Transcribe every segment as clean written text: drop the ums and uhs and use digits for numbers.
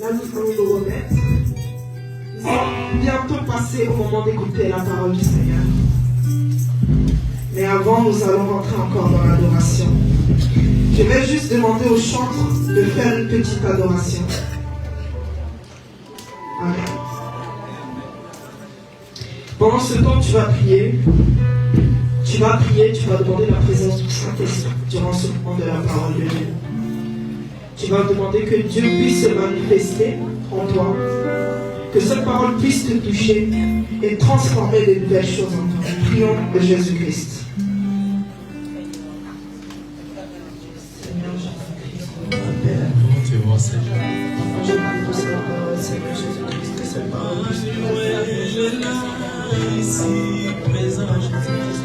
Là, nous allons nous remettre. Nous allons bientôt passer au moment d'écouter la parole du Seigneur. Mais avant, nous allons rentrer encore dans l'adoration. Je vais juste demander au chantre de faire une petite adoration. Amen. Pendant ce temps, tu vas prier. Tu vas prier, tu vas demander la présence du Saint-Esprit durant ce moment de la parole de Dieu. Tu vas demander que Dieu puisse se manifester en toi, que cette parole puisse te toucher et transformer de nouvelles choses en toi. Prions de Jésus-Christ. Seigneur Jésus-Christ, je prie pour cette parole, Seigneur Jésus-Christ, que cette parole puisse te toucher. Ici, présent, Jésus-Christ.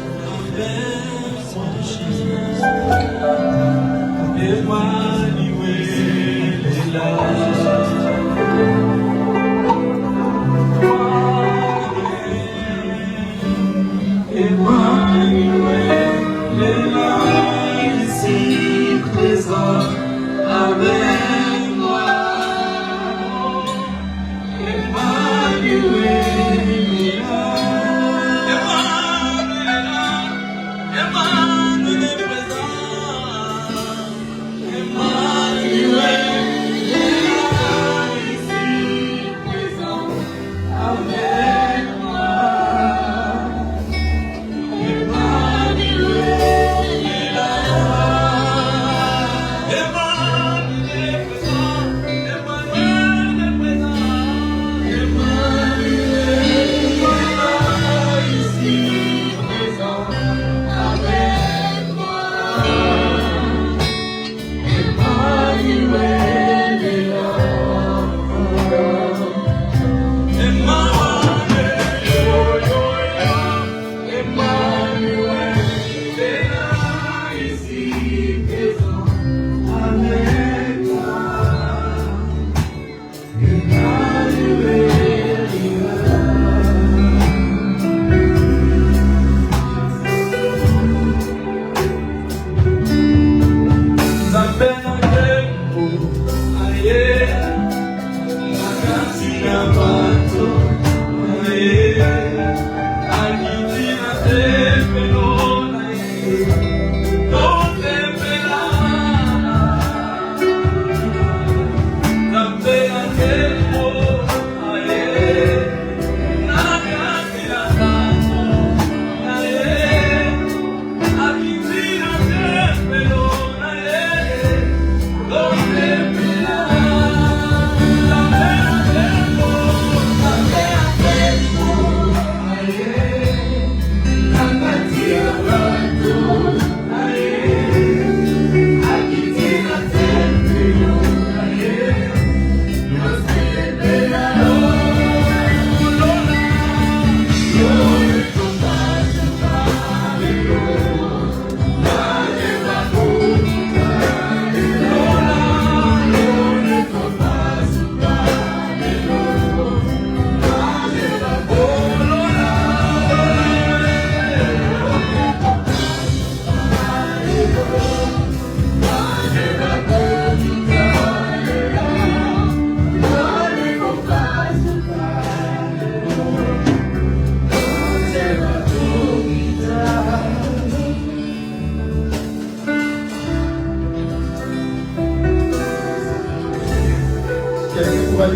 Emmanuel est là. Emmanuel est là, ici présent avec moi. Emmanuel est là.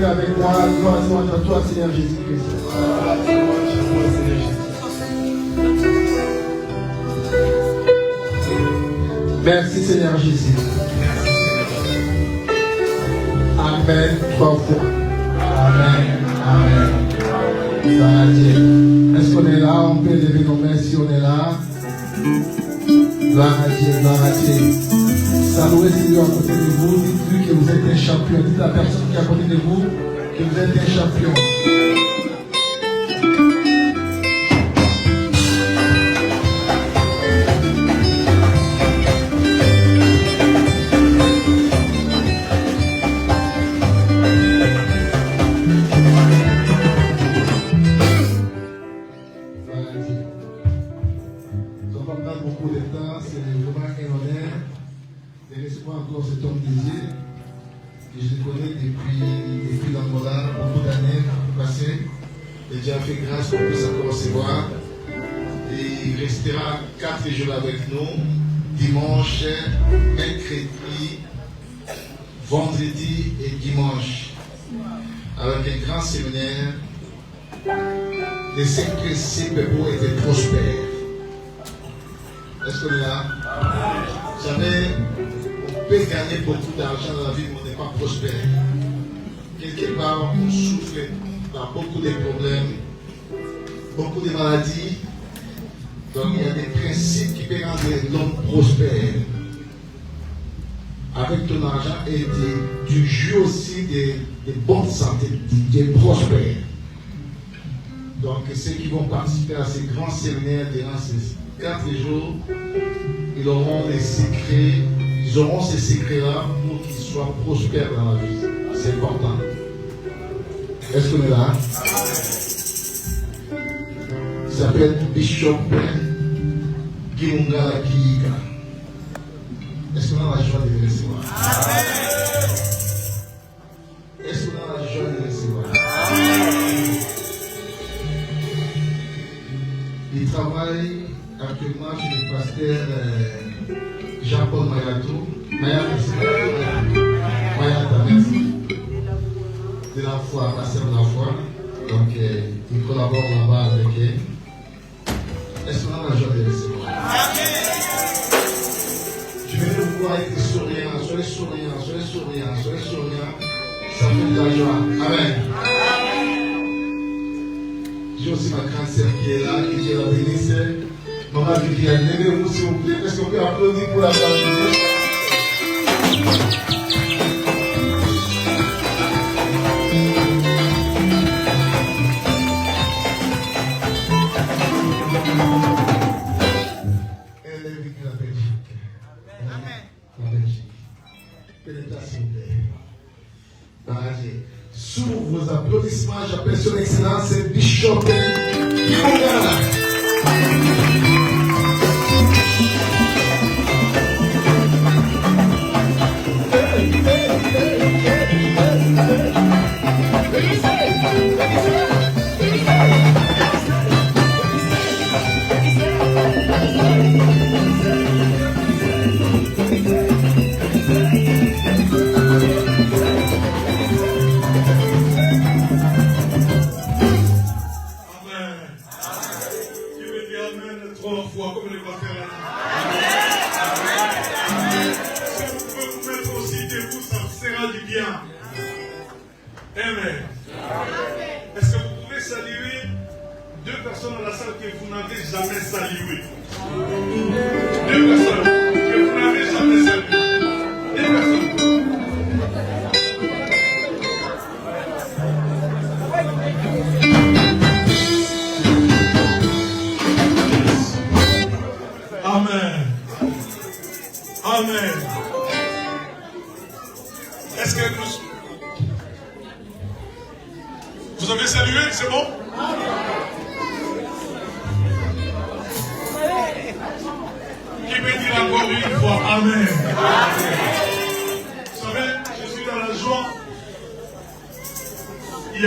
Avec moi, gloire soit à toi, Seigneur Jésus-Christ. Merci, Seigneur Jésus. Amen. Trois fois. Amen. Amen. Gloire à Dieu. Est-ce qu'on est là? On peut lever nos mains si on est là. Gloire à Dieu, gloire à Dieu. Saluez celui à côté de vous, dites-lui que vous êtes un champion. Dites à la personne qui est à côté de vous que vous êtes un champion. Beaucoup de temps, c'est vraiment un honneur de recevoir encore cet homme dédié que je connais depuis des Angola, beaucoup d'années passées. Et Dieu a fait grâce pour qu'on puisse encore recevoir. Et il restera 4 jours avec nous, dimanche, mercredi, vendredi et dimanche. Avec un grand séminaire, les 5 principes pour être prospères. Est-ce qu'on est là? Jamais on peut gagner beaucoup d'argent dans la vie, mais on n'est pas prospère. Quelque part, on souffre par beaucoup de problèmes, beaucoup de maladies. Donc il y a des principes qui peuvent rendre l'homme prospère. Avec ton argent et tu joues aussi de bonne santé, tu es prospère. Donc ceux qui vont participer à ces grands séminaires durant ces 4 jours, ils auront des secrets, ils auront ces secrets-là pour qu'ils soient prospères dans la vie. C'est important. Est-ce qu'on est là? Il s'appelle Bishop Gimungala Kiyika. Est-ce qu'on a la joie de le recevoir? Est-ce qu'on a la joie de le recevoir? Il travaille actuellement chez le pasteur Jean-Paul Mayato. Mayata, merci. De la foi, pasteur de la foi. Donc, il collabore là-bas avec elle. Est-ce qu'on a la joie de le recevoir? Je vais vous voir être souriant, soyez souriant, soyez souriant, soyez souriant. Ça fait de la joie. Amen. J'ai aussi ma grande sœur qui est là, qui est la bénisse. Maman Viviane, levez-vous s'il vous plaît. Est-ce qu'on peut applaudir pour la grande bénisse? Elle est vécue la Belgique. Amen. La Belgique. Pénétration de sous vos applaudissements, j'appelle son excellence Bishop Gimungala. Amen. Est-ce que vous pouvez saluer 2 personnes dans la salle que vous n'avez jamais saluées? 2 personnes que vous n'avez jamais saluées. 2 personnes. Amen. Amen. Est-ce que vous avez salué, c'est bon? Qui peut dire encore une fois Amen? Vous savez, je suis dans la joie. Il y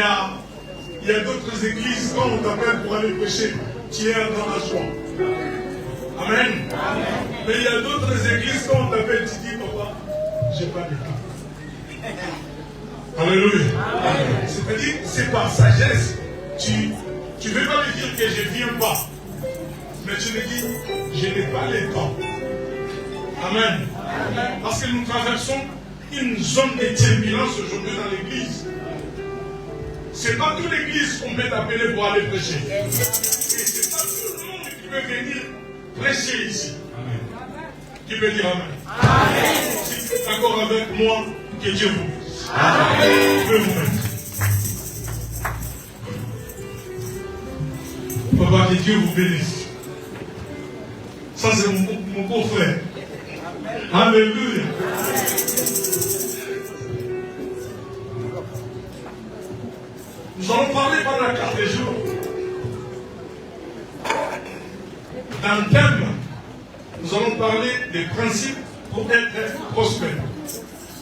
a d'autres églises, quand on t'appelle pour aller prêcher, tu es dans la joie. Amen. Mais il y a d'autres églises, quand on t'appelle, tu dis, papa, j'ai pas de temps. Alléluia. C'est-à-dire, c'est par sagesse. Tu ne veux pas lui dire que je ne viens pas. Mais tu lui dis, je n'ai pas le temps. Amen. Parce que nous traversons une zone de turbulence aujourd'hui dans l'église. Ce n'est pas toute l'église qu'on peut t'appeler pour aller prêcher. Et ce n'est pas tout le monde qui peut venir prêcher ici. Amen. Qui peut dire Amen? Amen. Si tu es d'accord avec moi, que Dieu vous bénisse. Amen. Vous pouvez vous mettre. Papa, que Dieu vous bénisse. Ça, c'est mon beau-frère. Alléluia. Nous allons parler pendant 4 jours d'un thème. Nous allons parler des principes pour être prospère.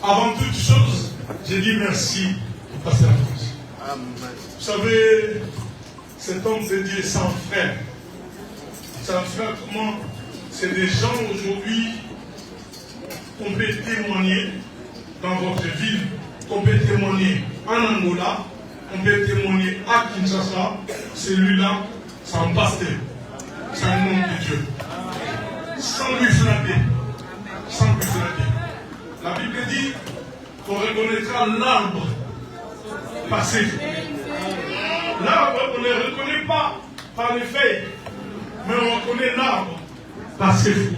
Avant toute chose, je dis merci Pasteur Alphonse. Vous savez, cet homme de Dieu sans frère. Sans frère, comment? C'est des gens aujourd'hui qu'on peut témoigner dans votre ville, qu'on peut témoigner en Angola, on peut témoigner à Kinshasa. Celui-là, c'est un pasteur. C'est un homme de Dieu. Sans lui flatter. Sans lui flatter. La Bible dit qu'on reconnaîtra l'arbre par ses fruits. L'arbre, on ne le reconnaît pas par les feuilles, mais on reconnaît l'arbre par ses fruits.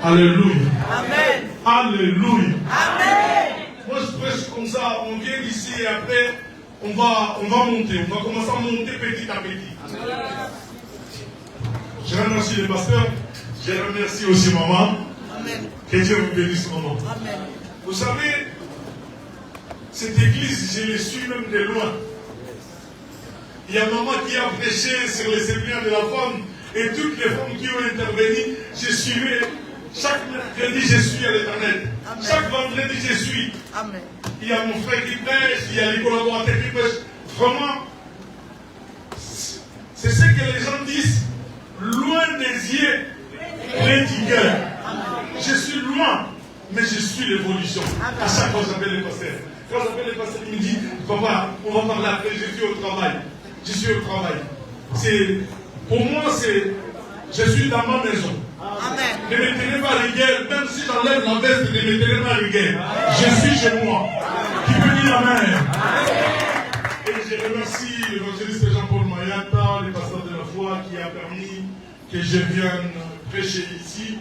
Alléluia. Amen. Alléluia. Amen. Moi je prêche comme ça, on vient d'ici et après on va monter, on va commencer à monter petit à petit. Amen. Je remercie les pasteurs, je remercie aussi maman. Amen. Que Dieu vous bénisse maman. Amen. Vous savez, cette église, je l'ai su même de loin. Il y a maman qui a prêché sur les séminaires de la femme et toutes les femmes qui ont intervenu, je suivais. Chaque mercredi, je suis à l'Éternel. Chaque vendredi, je suis. Amen. Il y a mon frère qui prêche, il y a les collaborateurs qui prêchent. Vraiment, c'est ce que les gens disent. Loin des yeux, près du cœur. Je suis loin, mais je suis l'évolution. À chaque fois, j'appelle les pasteurs. Quand j'appelle les pasteurs, ils me disent, papa, on va parler après, je suis au travail. Je suis au travail. Pour moi, je suis dans ma maison. Amen. Ne me tenez pas rigueur, même si j'enlève la veste, ne me tenez pas rigueur. Je suis chez moi. Qui peut dire Amen? Et je remercie l'évangéliste Jean-Paul Mayata, le pasteur de la foi, qui a permis que je vienne prêcher ici,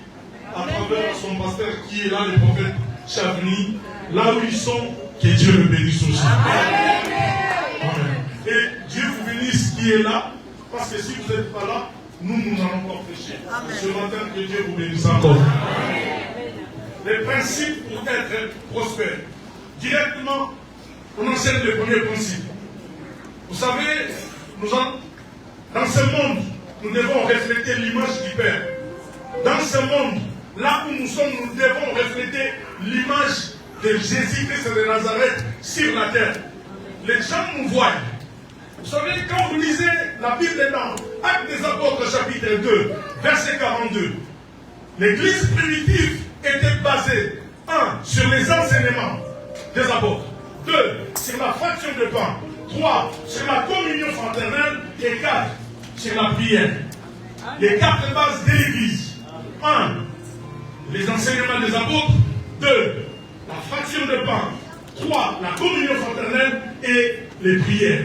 à travers son pasteur qui est là, le prophète Chavni, là où ils sont, que Dieu le bénisse aussi. Amen. Et Dieu vous bénisse qui est là, parce que si vous n'êtes pas là, nous allons pas prêcher. Ce matin, que Dieu vous bénisse encore. Les principes pour être prospère. Directement, on enseigne le premier principe. Vous savez, dans ce monde, nous devons refléter l'image du Père. Dans ce monde, là où nous sommes, nous devons refléter l'image de Jésus-Christ de Nazareth sur la terre. Les gens nous voient. Vous savez, quand vous lisez la Bible dans Actes des Apôtres, chapitre 2, verset 42, l'église primitive était basée, 1, sur les enseignements des apôtres, 2, sur la fraction de pain, 3, sur la communion fraternelle, et 4, sur la prière. Les 4 bases de l'église. 1, les enseignements des apôtres, 2, la fraction de pain, 3, la communion fraternelle et les prières.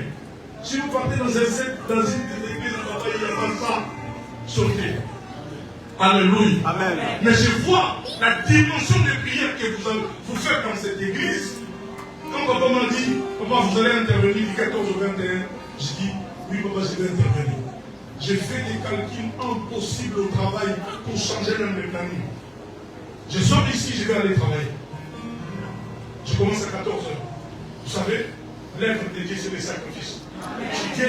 Si vous partez dans une église à Bataille, il n'y a pas ça. Sautez. Alléluia. Amen. Mais je vois la dimension de prière que vous faites dans cette église. Quand papa m'a dit, papa, vous allez intervenir du 14 au 21, je dis, oui, papa, je vais intervenir. J'ai fait des calculs impossibles au travail pour changer même le planning. Je sors ici, je vais aller travailler. Je commence à 14 h. Vous savez, l'œuvre de Dieu, c'est le sacrifice. Tu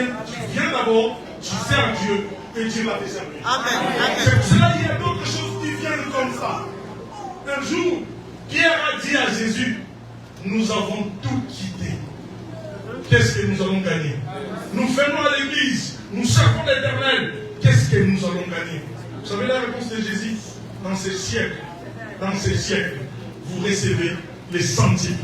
viens d'abord, tu sers Dieu et Dieu va te servir. Amen. C'est pour cela qu'il y a d'autres choses qui viennent comme ça. Un jour, Pierre a dit à Jésus, nous avons tout quitté. Qu'est-ce que nous allons gagner? Nous venons à l'église, nous servons l'Éternel. Qu'est-ce que nous allons gagner? Vous savez la réponse de Jésus? Dans ces siècles, vous recevez les centimes.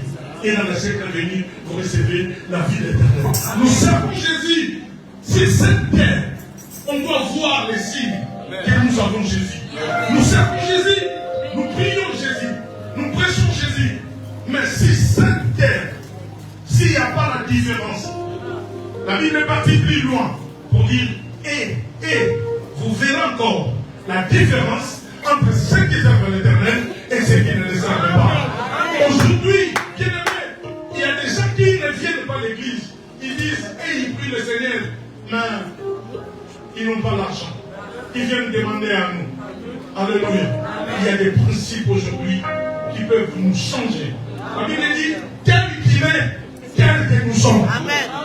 Et dans le siècle à venir, vous recevez la vie éternelle. Nous servons Jésus. C'est cette terre. On doit voir les signes que nous avons Jésus. Nous servons Jésus. Nous prions Jésus. Nous prêchons Jésus. Mais si cette terre, s'il n'y a pas la différence, la Bible est partie plus loin pour dire et vous verrez encore la différence entre ceux qui servent l'Éternel et ceux qui ne le servent pas. Aujourd'hui, il y a des gens qui ne viennent pas à l'église. Ils disent, ils prient le Seigneur, mais ils n'ont pas l'argent. Ils viennent demander à nous. Alléluia. Il y a des principes aujourd'hui qui peuvent nous changer. La Bible dit, tel qu'il est, tel que nous sommes.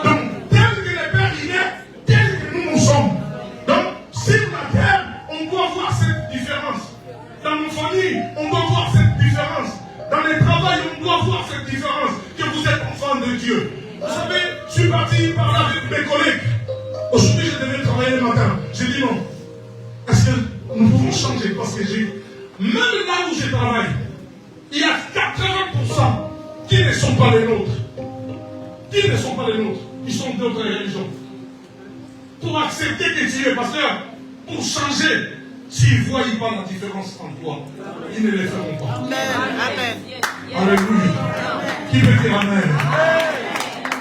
Donc, tel que le Père il est, tel que nous sommes. Donc, sur la terre, on doit voir cette différence. Dans nos familles, on doit voir cette différence. Dans les travails, on doit voir cette différence. Que vous êtes enfant de Dieu. Dieu. Vous savez, je suis parti parler avec mes collègues. Aujourd'hui, je devais travailler le matin. J'ai dit non. Est-ce que nous pouvons changer? Parce que même là où je travaille, il y a 80% qui ne sont pas les nôtres. Qui ne sont pas les nôtres. Ils sont d'autres religions. Pour accepter que tu es pasteur, pour changer, s'ils ne voient pas la différence en toi, ils ne les feront pas. Amen. Alléluia. Qui veut dire Amen?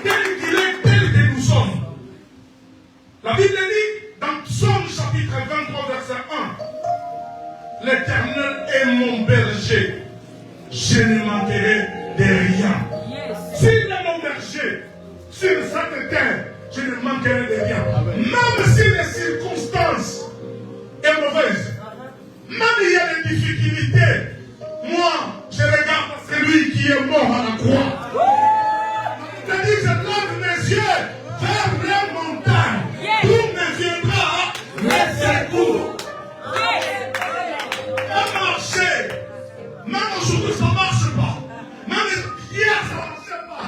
Tel qu'il est, tel que nous sommes. La Bible dit, dans Psaume chapitre 23, verset 1, l'Éternel est mon berger, je ne manquerai de rien. S'il est mon berger, sur cette terre, je ne manquerai de rien. Même si les circonstances sont mauvaises, même il y a des difficultés, moi, je regarde celui qui est mort à la croix. Je dis, je lève mes yeux vers les montagnes. D'où me viendra le secours. Ça marche. Même aujourd'hui, ça ne marche pas. Même hier, ça ne marchait pas.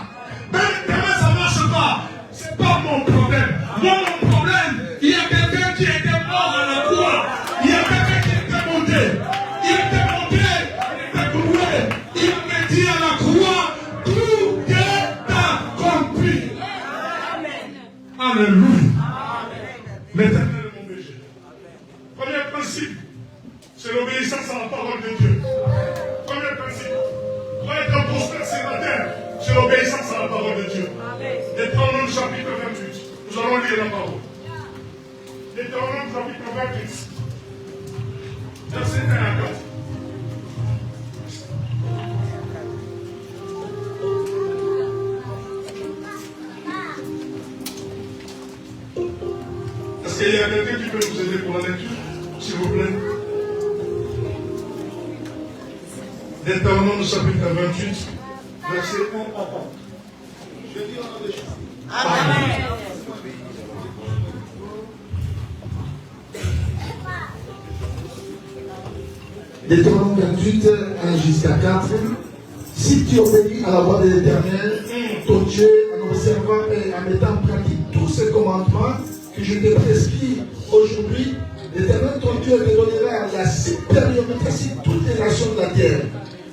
Même demain, ça ne marche pas. Ce n'est pas mon problème. Moi, mon problème, il y a quelqu'un qui était mort à la croix. Il y a quelqu'un qui était monté. Il était monté, il était cloué. Il me dit à la croix, tout est accompli. Alléluia. L'Éternel est mon berger. Premier principe, c'est l'obéissance à la parole de Dieu. Premier principe, pour être prospère sur la terre, c'est l'obéissance à la parole de Dieu. Deutéronome chapitre 28. Nous allons lire la parole. Deutéronome chapitre 28. Verset 1 à 4. Est-ce qu'il y a quelqu'un qui peut nous aider pour la lecture, s'il vous plaît? Deutéronome chapitre 28, verset 1 à 4. Je dis en des choses. Amen. Deutéronome 28, 1 jusqu'à 4. Si tu obéis à la voix de l'Éternel, ton Dieu, en observant et en mettant en pratique tous ces commandements que je te prescris aujourd'hui, l'Éternel, ton Dieu, te donnera la supériorité sur toutes les nations de la terre.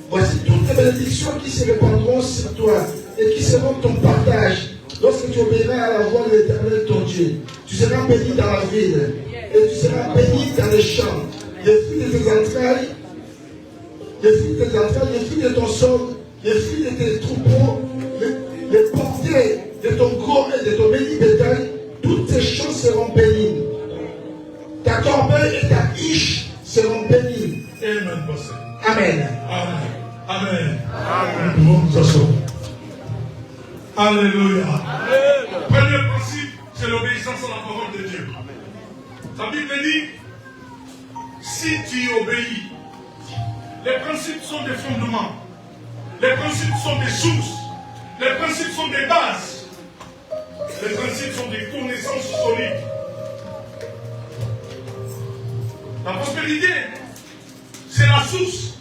Voici toutes les bénédictions qui se répandront sur toi et qui seront ton partage lorsque tu obéiras à la voix de l'Éternel, ton Dieu. Tu seras béni dans la ville et tu seras béni dans les champs. Les fruits de tes entrailles, les fruits de ton sol, les fruits de tes troupeaux, les portées de ton gros et de ton béni bétail, toutes ces choses seront bénies. Ta corbeille et ta hiche seront bénies. Amen, pasteur. Amen. Amen. Amen. Amen. Nous pouvons nous asseoir. Alléluia. Premier principe, c'est l'obéissance à la parole de Dieu. La Bible dit, si tu obéis, les principes sont des fondements, les principes sont des sources, les principes sont des bases, les principes sont des connaissances solides. La prospérité, c'est la source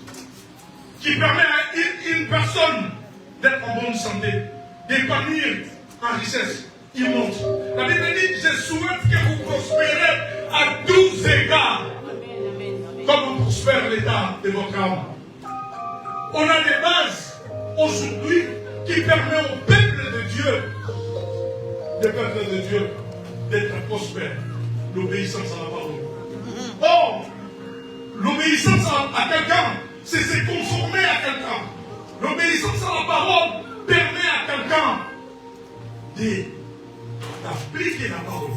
qui permet à une personne d'être en bonne santé, d'épanouir en richesse. Il monte. La Bible dit, je souhaite que vous prospérez à tous égards. Comme on prospère l'état de votre âme. On a des bases aujourd'hui qui permettent au peuple de Dieu, d'être prospère. L'obéissance à la parole. Or, l'obéissance à quelqu'un, c'est se conformer à quelqu'un. L'obéissance à la parole permet à quelqu'un d'appliquer la parole.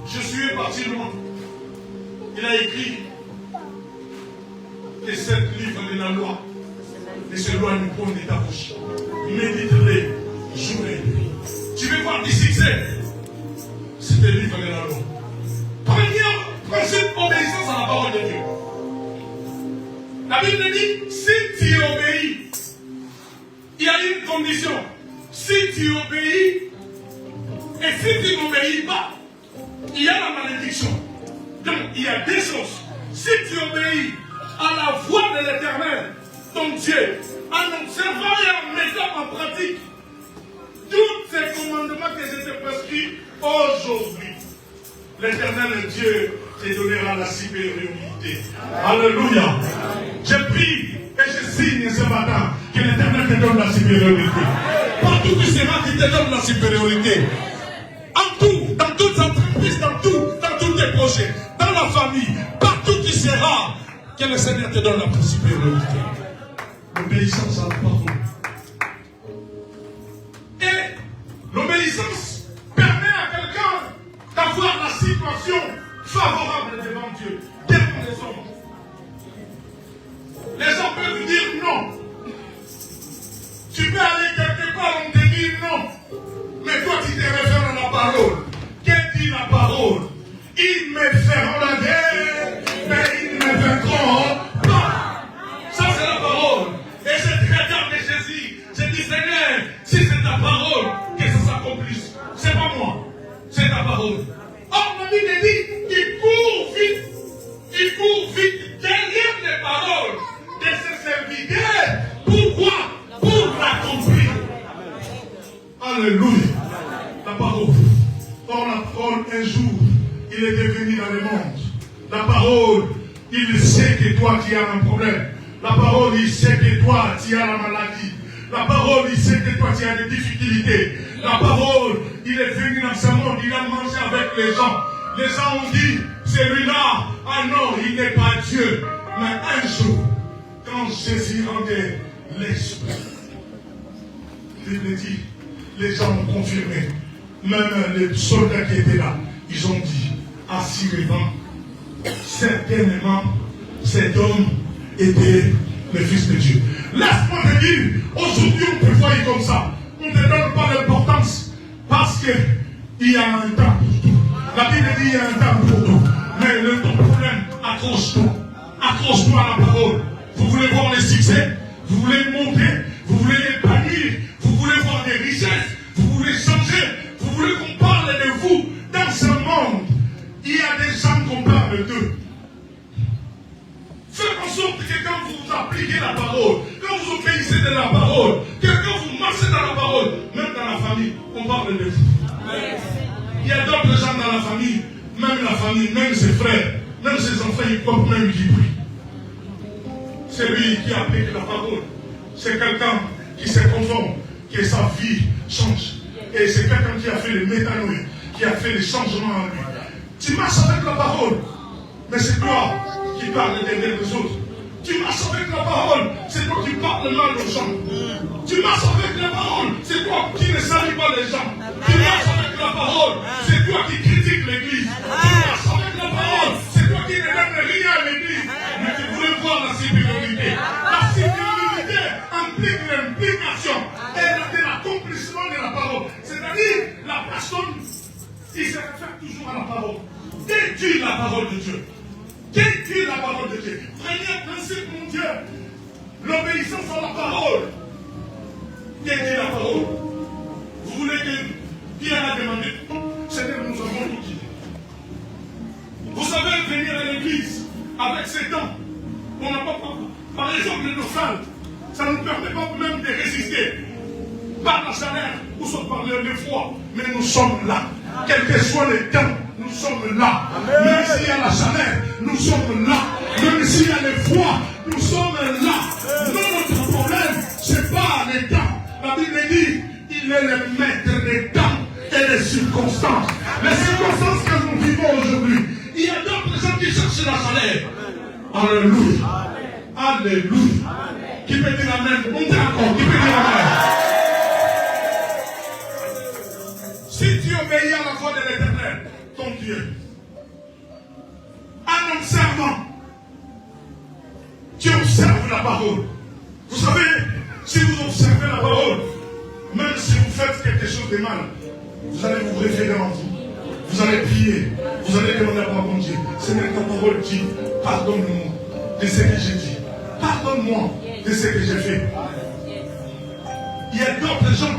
Je suis parti loin. Il a écrit que cette livre de la loi ne s'éloigne point de ta bouche. Médite-les jour et nuit. Tu veux voir des succès? C'est le livre de la loi. Premier principe, obéissance à la parole de Dieu. La Bible dit, si tu obéis, il y a une condition. Si tu obéis, et si tu n'obéis pas, il y a la malédiction. Donc, il y a deux choses. Si tu obéis à la voix de l'Éternel, ton Dieu, en observant et en mettant en pratique toutes aujourd'hui, l'Éternel Dieu te donnera la supériorité. Alléluia. Je prie et je signe ce matin que l'Éternel te donne la supériorité. Partout tu seras, il te donne la supériorité. En tout, dans toutes entreprises, dans tous tes projets, dans la famille, partout tu seras, que le Seigneur te donne la supériorité. L'obéissance à la parole. Et l'obéissance permet à quelqu'un d'avoir la situation favorable devant Dieu, devant les hommes. Les gens peuvent dire non. Tu peux aller quelque part, on te dit non. Mais toi, tu te réfères à la parole. Qu'est-ce dit la parole? Ils me feront la guerre, mais ils ne me vaincront pas. Ça, c'est la parole. Et je regarde Jésus. Je dis, Seigneur, si c'est ta parole, que ça s'accomplisse. C'est pas moi. C'est ta parole. Or, la Bible dit, il court vite derrière les paroles de ses serviteurs. Pourquoi? Pour l'accomplir. Alléluia. La parole. Or, la parole, un jour, il est devenu dans le monde. La parole, il sait que toi, tu as un problème. La parole, il sait que toi, tu as la maladie. La parole, il sait que toi, tu as des difficultés. La parole, il est venu dans ce monde, il a mangé avec les gens. Les gens ont dit, celui-là, ah non, il n'est pas Dieu. Mais un jour, quand Jésus rendait l'esprit, il dit, les gens ont confirmé. Même les soldats qui étaient là, ils ont dit, assurément, certainement, cet homme était le Fils de Dieu. Laisse-moi te dire, aujourd'hui on te voit comme ça. On ne te donne pas d'importance parce qu'il y a un temps pour tout. La Bible dit qu'il y a un temps pour tout. Mais le problème, accroche-toi. Accroche-toi à la parole. Vous voulez voir les succès, vous voulez monter, vous voulez épanouir, vous voulez voir des richesses, vous voulez changer, vous voulez qu'on parle de vous. Dans ce monde, il y a des gens qu'on parle d'eux. Faites en sorte que quand vous appliquez la parole, quand vous obéissez de la parole, que quand vous marchez dans la parole, même dans la famille, on parle de vous. Il y a d'autres gens dans la famille, même ses frères, même ses enfants, ils croient même qu'ils prient. C'est lui qui applique la parole. C'est quelqu'un qui se conforme, que sa vie change. Et c'est quelqu'un qui a fait le métanoïa, qui a fait les changements en lui. Tu marches avec la parole, mais c'est toi qui parles derrière les autres. Tu marches avec la parole, c'est toi qui parles mal aux gens. Tu marches avec la parole, c'est toi qui ne salues pas les gens. Tu marches avec la parole, c'est toi qui critiques l'église. Tu marches avec la parole, c'est toi qui ne donnes rien à l'église. Mais tu voulais voir la supériorité. La supériorité implique l'implication et l'accomplissement de la parole. C'est-à-dire, la personne, il se réfère toujours à la parole. Détruis la parole de Dieu. Détruis la parole de Dieu. Premier principe, mon Dieu, l'obéissance à la parole. Détruis la parole. Vous voulez que Pierre a demandé, Seigneur, nous avons tout dit. Vous savez venir à l'église avec ses dents. On n'a pas, par exemple, nos salles. Ça ne nous permet pas même de résister. Par la chaleur, ou soit par le froid. Mais nous sommes là. Quel que soit le temps, nous sommes là. Amen. Même s'il y a la chaleur, nous sommes là. Même s'il y a le froid, nous sommes là. Notre problème, ce n'est pas les temps. La Bible dit, il est le maître des temps et des circonstances. Les circonstances que nous vivons aujourd'hui, il y a d'autres gens qui cherchent la chaleur. Alléluia. Alléluia. Qui peut dire amen? On dit encore, qui peut dire amen? Si tu obéis à la voix de l'Éternel, ton Dieu, en observant, tu observes la parole. Vous savez, si vous observez la parole, même si vous faites quelque chose de mal, vous allez vous référer en vous. Vous allez prier, vous allez demander à mon Dieu, Seigneur, ta parole dit, pardonne-moi de ce que j'ai dit. Pardonne-moi de ce que j'ai fait. Il y a d'autres gens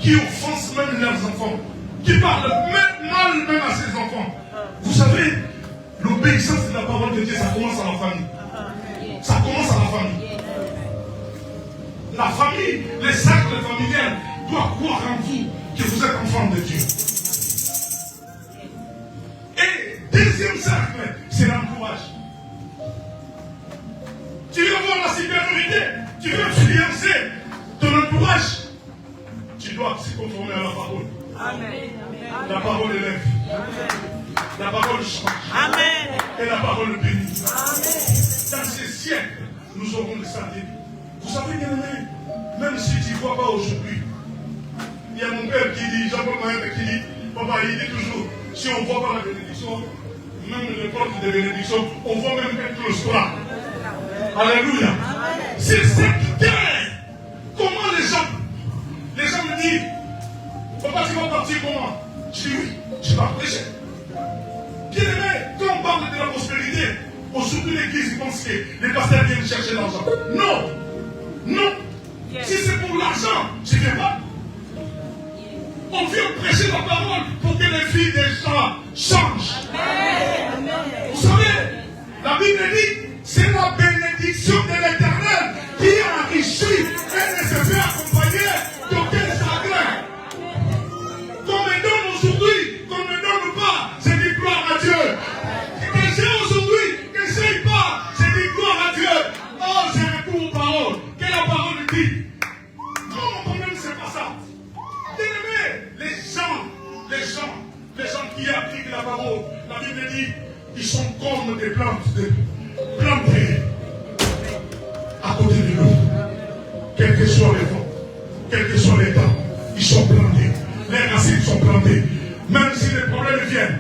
qui offensent même leurs enfants, qui parlent même mal même à ses enfants. Vous savez, l'obéissance de la parole de Dieu, ça commence à la famille. Ça commence à la famille. La famille, les cercles familiales doivent croire en vous que vous êtes enfants de Dieu. cercle, c'est l'entourage. Tu veux avoir la supériorité, tu veux influencer ton entourage, tu dois se conformer à la parole. Amen. La parole élève. La parole change. Amen. Et la parole bénit. Dans ces siècles, nous aurons le salut. Vous savez, bien aimé, même si tu ne vois pas aujourd'hui, il y a mon père qui dit, Jean-Paul Maël qui dit, papa, il dit toujours, si on ne voit pas la bénédiction, même les portes de bénédiction, on voit même qu'elle close pas. Alléluia. C'est cette terre. Comment les gens me disent, papa, tu vas partir comment? Je dis oui, je vais prêcher. Bien aimé, quand on parle de la prospérité, aujourd'hui l'église pense que les pasteurs viennent chercher l'argent. Non, non. Si c'est pour l'argent, je ne viens pas. On vient prêcher la parole pour que les filles des gens changent. Vous savez, la Bible dit, c'est la bénédiction de l'Éternel qui enrichit et ne se fait accompagner d'aucun chagrin. Qu'on me donne aujourd'hui, qu'on ne me donne pas, c'est dit gloire à Dieu. Que j'ai aujourd'hui, que j'ai pas, c'est dit gloire à Dieu. Oh, j'ai recours aux paroles. Que la parole dit. Non, mon problème, c'est pas ça. Bien-aimé, les gens qui appliquent la parole, la Bible dit, ils sont comme des plantes plantées à côté de l'eau. Quel que soit les vents, quel que soit les temps, ils sont plantés. Les racines sont plantées. Même si les problèmes viennent,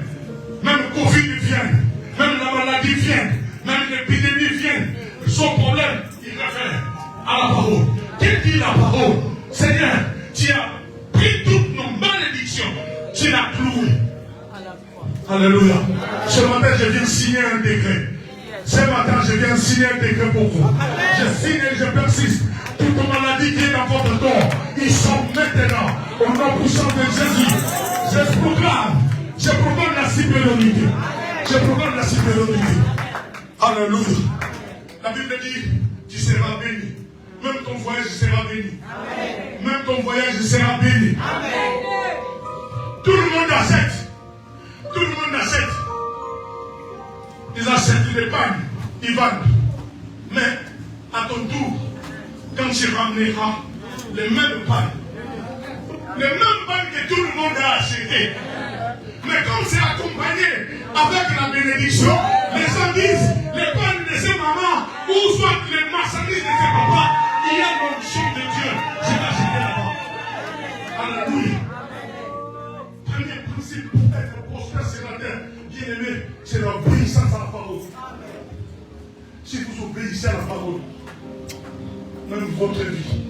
même le Covid vient, même la maladie vient, même l'épidémie vient, son problème, il réfère à la parole. Quelle dit la parole? Seigneur, tu as pris toutes nos malédictions, tu l'as cloué. Alléluia. Ce matin, je viens signer un décret. Ce matin, je viens signer un décret pour vous. Je signe et je persiste. Toute maladie qui est dans votre corps, ils sont maintenant, au nom puissant de Jésus. Je proclame la supériorité. Je proclame la supériorité. Alléluia. La Bible dit, tu seras béni. Même ton voyage sera béni. Même ton voyage sera béni. Tout le monde achète. Tout le monde achète. Ils achètent les pagnes. Ils vendent. Mais à ton tour, quand tu ramèneras les mêmes pagnes, que tout le monde a acheté, mais comme c'est accompagné avec la bénédiction, les gens disent, les pagnes de ces mamans, ou soit les marchandises de ces papas, il y a l'onction de Dieu. Je l'ai acheté là-bas. Alléluia. Premier principe pour être prospère sur la terre, bien aimé, c'est l'obéissance à la parole. Si vous obéissez à la parole, même votre vie,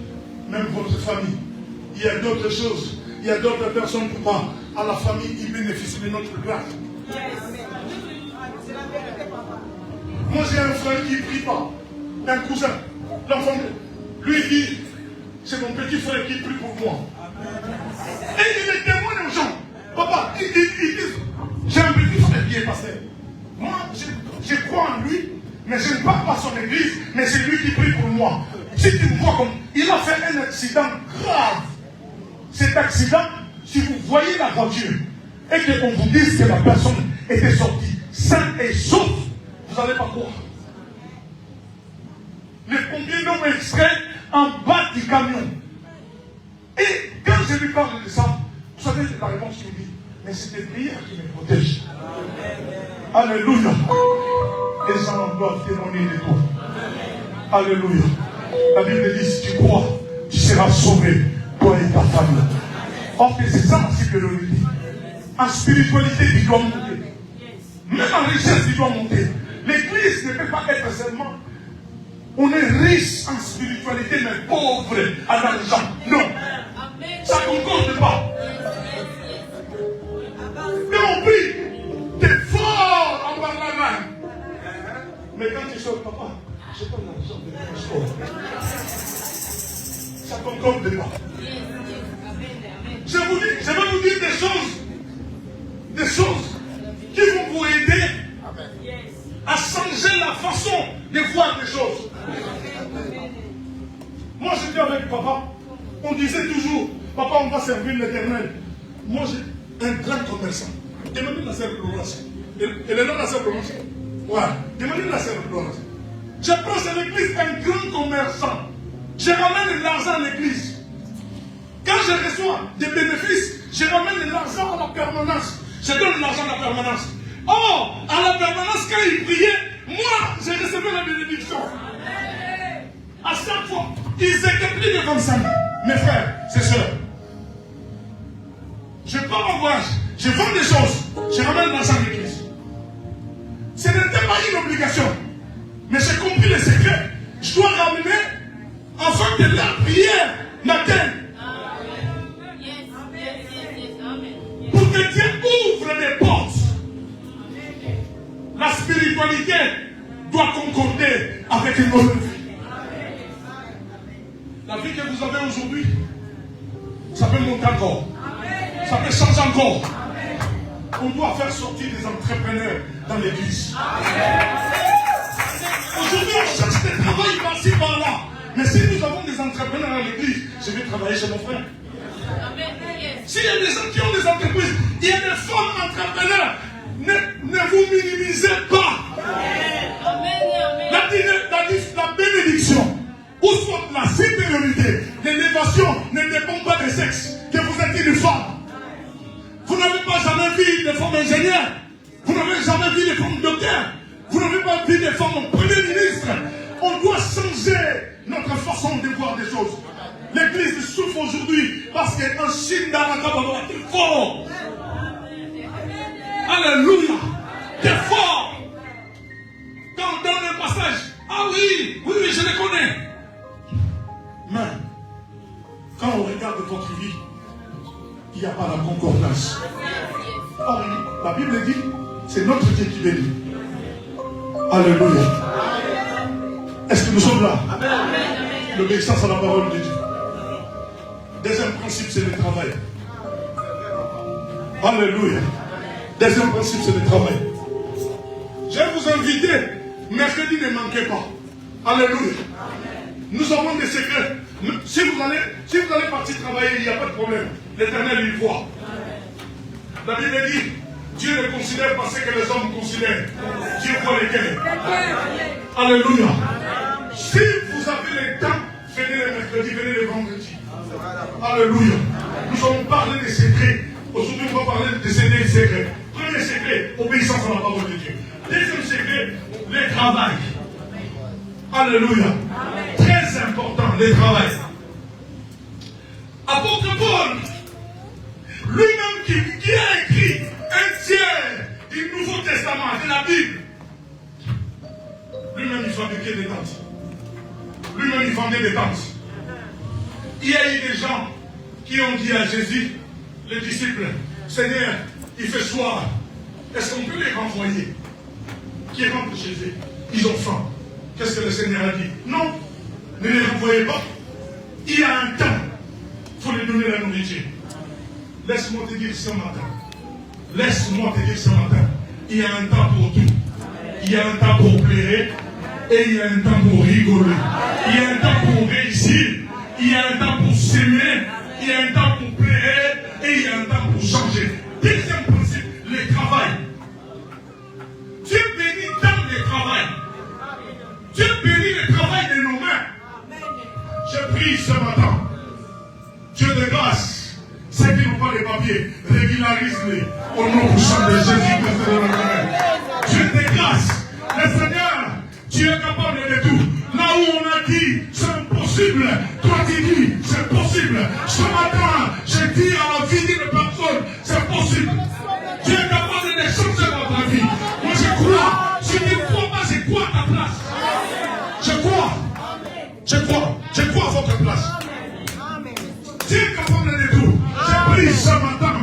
même votre famille, il y a d'autres choses, il y a d'autres personnes qui parlent. À la famille, ils bénéficient de notre grâce. Moi, j'ai un frère qui ne prie pas, un cousin, l'enfant, lui dit, c'est mon petit frère qui prie pour moi. Et il est témoin aux gens. Papa, il dit, j'ai un petit frère qui est pasteur. Moi, je crois en lui, mais je ne parle pas à son église, mais c'est lui qui prie pour moi. Si tu me vois comme, il a fait un accident grave. Cet accident, si vous voyez la voiture, et qu'on vous dise que la personne était sortie saine et sauve, vous n'allez pas croire. Les pompiers l'ont extrait en bas du camion. Et quand je lui parle de ça, vous savez la réponse qu'il me dit, mais c'est des prières qui me protègent. Alléluia. Les gens doivent témoigner de toi. Alléluia. La Bible dit, si tu crois, tu seras sauvé, toi et ta famille. Or, c'est ça la supériorité. En spiritualité, tu dois monter. Même en richesse, tu dois monter. L'église ne peut pas être seulement. On est riche en spiritualité, mais pauvre en argent. Non. Ça ne concorde pas. Mais on prie. Tu es fort en parlant mal. Mais quand tu sors, papa, je pas l'argent de mon sport. Ça ne concorde pas. Je vais vous dire des choses qui vont vous aider à changer la façon de voir les choses. Moi, j'étais avec papa, on disait toujours, papa, on va servir l'Éternel. Moi, j'ai un grand commerçant. Et même la sœur Laurence, Et le nom de la sœur Blanche. Ouais. Demandez la sœur Blanche. Je pense à l'église un grand commerçant. Je ramène de l'argent à l'église. Quand je reçois des bénéfices, je ramène de l'argent à la permanence. Je donne de l'argent à la permanence. Oh, à la permanence, quand il priait, moi, j'ai reçu la bénédiction. À chaque fois, ils étaient plus de comme ça. Mes frères, c'est sûr. Je pars en voyage, je vends des choses, je ramène de l'argent à l'église. Ce n'était pas une obligation. Mais j'ai compris le secret. Je dois ramener afin que la prière m'atteigne. Pour que Dieu ouvre des portes. La spiritualité doit concorder avec une autre vie. La vie que vous avez aujourd'hui, ça peut monter encore. Ça peut changer encore. On doit faire sortir des entrepreneurs dans l'église. Aujourd'hui, on cherche des travail par-ci, par-là. Mais si nous avons des entrepreneurs dans l'église, je vais travailler chez mon frère. S'il y a des gens qui ont des entreprises, il y a des femmes entrepreneurs, ne vous minimisez pas. La bénédiction, ou soit la supériorité, l'élévation ne dépend pas du sexe, que vous êtes une femme. Vous n'avez pas jamais vu des femmes ingénieurs. Vous n'avez jamais vu des femmes docteurs. Vous n'avez pas vu des femmes premier ministre. On doit changer notre façon de voir des choses. L'église souffre aujourd'hui parce qu'en Chine, dans la Kabbalah, t'es fort. Alléluia. T'es fort. Quand on donne un passage, ah oui, je les connais. Mais, quand on regarde votre vie, il n'y a pas la concordance. Or, la Bible dit, c'est notre Dieu qui bénit. Alléluia. Est-ce que nous sommes là? L'obéissance à la parole de Dieu. Deuxième principe, c'est le travail. Alléluia. Deuxième principe, c'est le travail. Je vais vous inviter. Mercredi, ne manquez pas. Alléluia. Nous avons des secrets. Si vous allez partir travailler, il n'y a pas de problème. L'Éternel, il voit. La Bible dit, Dieu ne considère pas ce que les hommes considèrent. Dieu voit les cœurs. Alléluia. Si vous avez le temps, venez le mercredi, venez le vendredi. Alléluia. Nous allons parler des secrets. Aujourd'hui, on va parler de ces deux secrets. Premier secret, obéissance à la parole de Dieu. Deuxième secret, le travail. Alléluia. Très important, le travail. Apôtre Paul, lui-même qui a écrit un tiers du Nouveau Testament, de la Bible, lui-même il fabriquait des tentes. Lui-même il vendait des tentes. Il y a eu des gens qui ont dit à Jésus, les disciples, Seigneur, il fait soir, est-ce qu'on peut les renvoyer? Qui rentrent chez eux, ils ont faim. Qu'est-ce que le Seigneur a dit? Non, ne les renvoyez pas. Il y a un temps, il faut les donner la nourriture. Laisse-moi te dire ce matin. Laisse-moi te dire ce matin. Il y a un temps pour tout. Il y a un temps pour pleurer et il y a un temps pour rigoler. Il y a un temps pour réussir. Il y a un temps pour s'aimer. Il y a un temps pour pleurer et il y a un temps pour changer. Deuxième principe, le travail. Dieu bénit dans le travail. Dieu bénit le travail de nos mains. Je prie ce matin. Dieu de grâce, ceux qui n'ont pas les papiers, régularise-les au nom puissant de Jésus-Christ de Nazareth. Dieu de grâce, le Seigneur, tu es capable de tout. Là où on a dit c'est impossible, toi tu dis c'est possible. Ce matin, je dis à la vie d'une personne, c'est possible. Tu es capable de changer votre vie. Moi je crois. Si tu ne crois pas, je crois à ta place. Je crois à votre place. Tu es capable de tout. Je prie ce matin.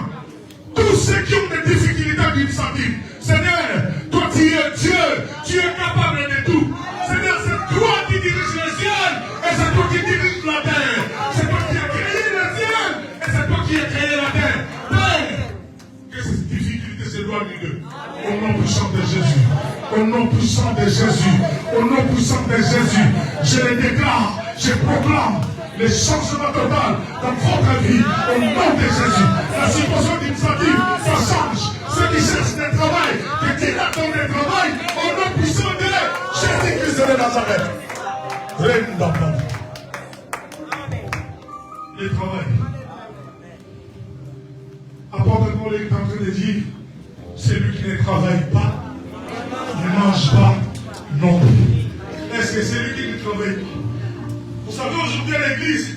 Tous ceux qui ont des difficultés administratives, Seigneur, toi tu es Dieu, tu es capable de tout. Seigneur, c'est toi qui diriges le ciel et c'est toi qui diriges la terre. C'est toi qui as créé le ciel et c'est toi qui as créé la terre. Père, que ces difficultés s'éloignent d'eux. Au nom puissant de Jésus. Au nom puissant de Jésus. Au nom puissant de Jésus. Je les déclare, je proclame les changements total dans votre vie. Au nom de Jésus. La situation administrative, ça change. Ceux qui cherchent du travail, que Dieu leur donne du travail, au nom puissant de Jésus-Christ de Nazareth. Reine d'Abraham. Le travail. Apôtre Paul est en train de dire, celui qui ne travaille pas, ne mange pas non plus. Est-ce que celui qui ne travaille pas? Vous savez, aujourd'hui à l'église,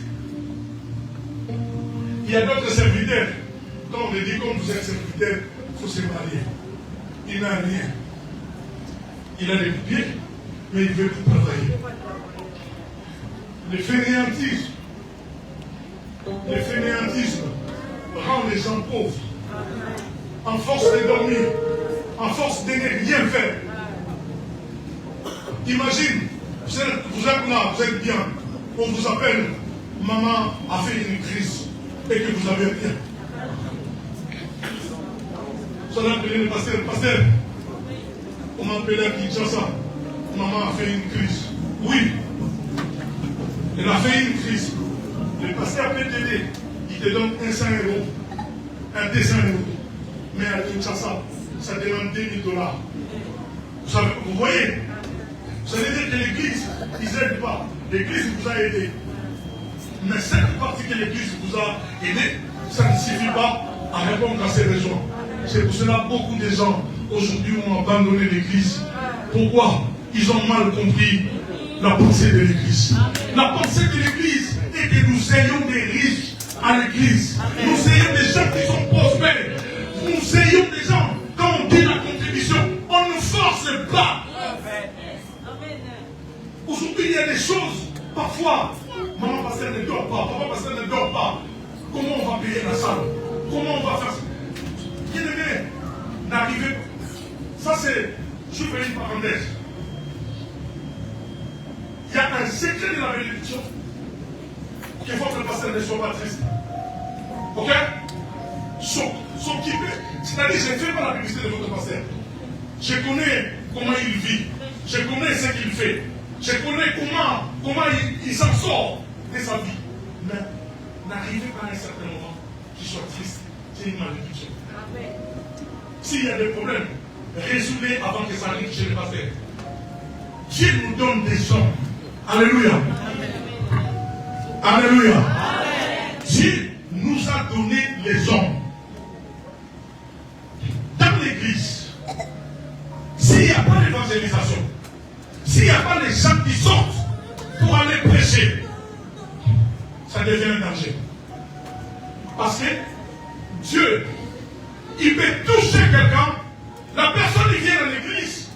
il y a d'autres serviteurs. Quand on dit, comme vous êtes serviteur, il faut se marier. Il n'a rien. Il a des pieds, mais il veut plus travailler. Le fainéantisme rend les gens pauvres. En force de dormir, en force de ne rien faire. Imagine, vous êtes là, vous êtes bien. On vous appelle, maman a fait une crise et que vous avez rien. Vous allez appeler le pasteur, on m'a appelé à Kinshasa, maman a fait une crise. Oui, elle a fait une crise. Le pasteur peut t'aider, il te donne 100 €, un 200 €. Mais à Kinshasa, ça demande $2000. Vous savez, vous voyez, vous allez dire que l'église, ils n'aident pas. L'église vous a aidé. Mais cette partie que l'église vous a aidé, ça ne suffit pas à répondre à ces besoins. C'est pour cela que beaucoup de gens aujourd'hui ont abandonné l'église. Pourquoi? Ils ont mal compris la pensée de l'église. La pensée de l'église est que nous ayons des riches à l'église. Nous ayons des gens qui sont prospères. Nous ayons des gens, quand on dit la contribution, on ne force pas. Aujourd'hui, il y a des choses, parfois, maman pasteur ne dort pas, papa pasteur ne dort pas. Comment on va payer la salle? Comment on va faire ça? Bien aimé, n'arrivez pas. Ça c'est, je fais une parenthèse. Il y a un secret de la bénédiction. Qu'il faut que le pasteur ne soit pas triste. Ok? S'occuper. C'est-à-dire, je ne fais pas la publicité de votre pasteur. Je connais comment il vit. Je connais ce qu'il fait. Je connais comment il s'en sort de sa vie. Mais n'arrivez pas à un certain moment qu'il soit triste. C'est une malédiction. S'il y a des problèmes, résoudez avant que ça arrive chez le pasteur. Dieu nous donne des gens. Alléluia. Alléluia. Dieu nous a donné les hommes. Dans l'église, s'il n'y a pas d'évangélisation, s'il n'y a pas les gens qui sortent pour aller prêcher, ça devient un danger. Parce que Dieu, il peut toucher quelqu'un, la personne qui vient à l'église,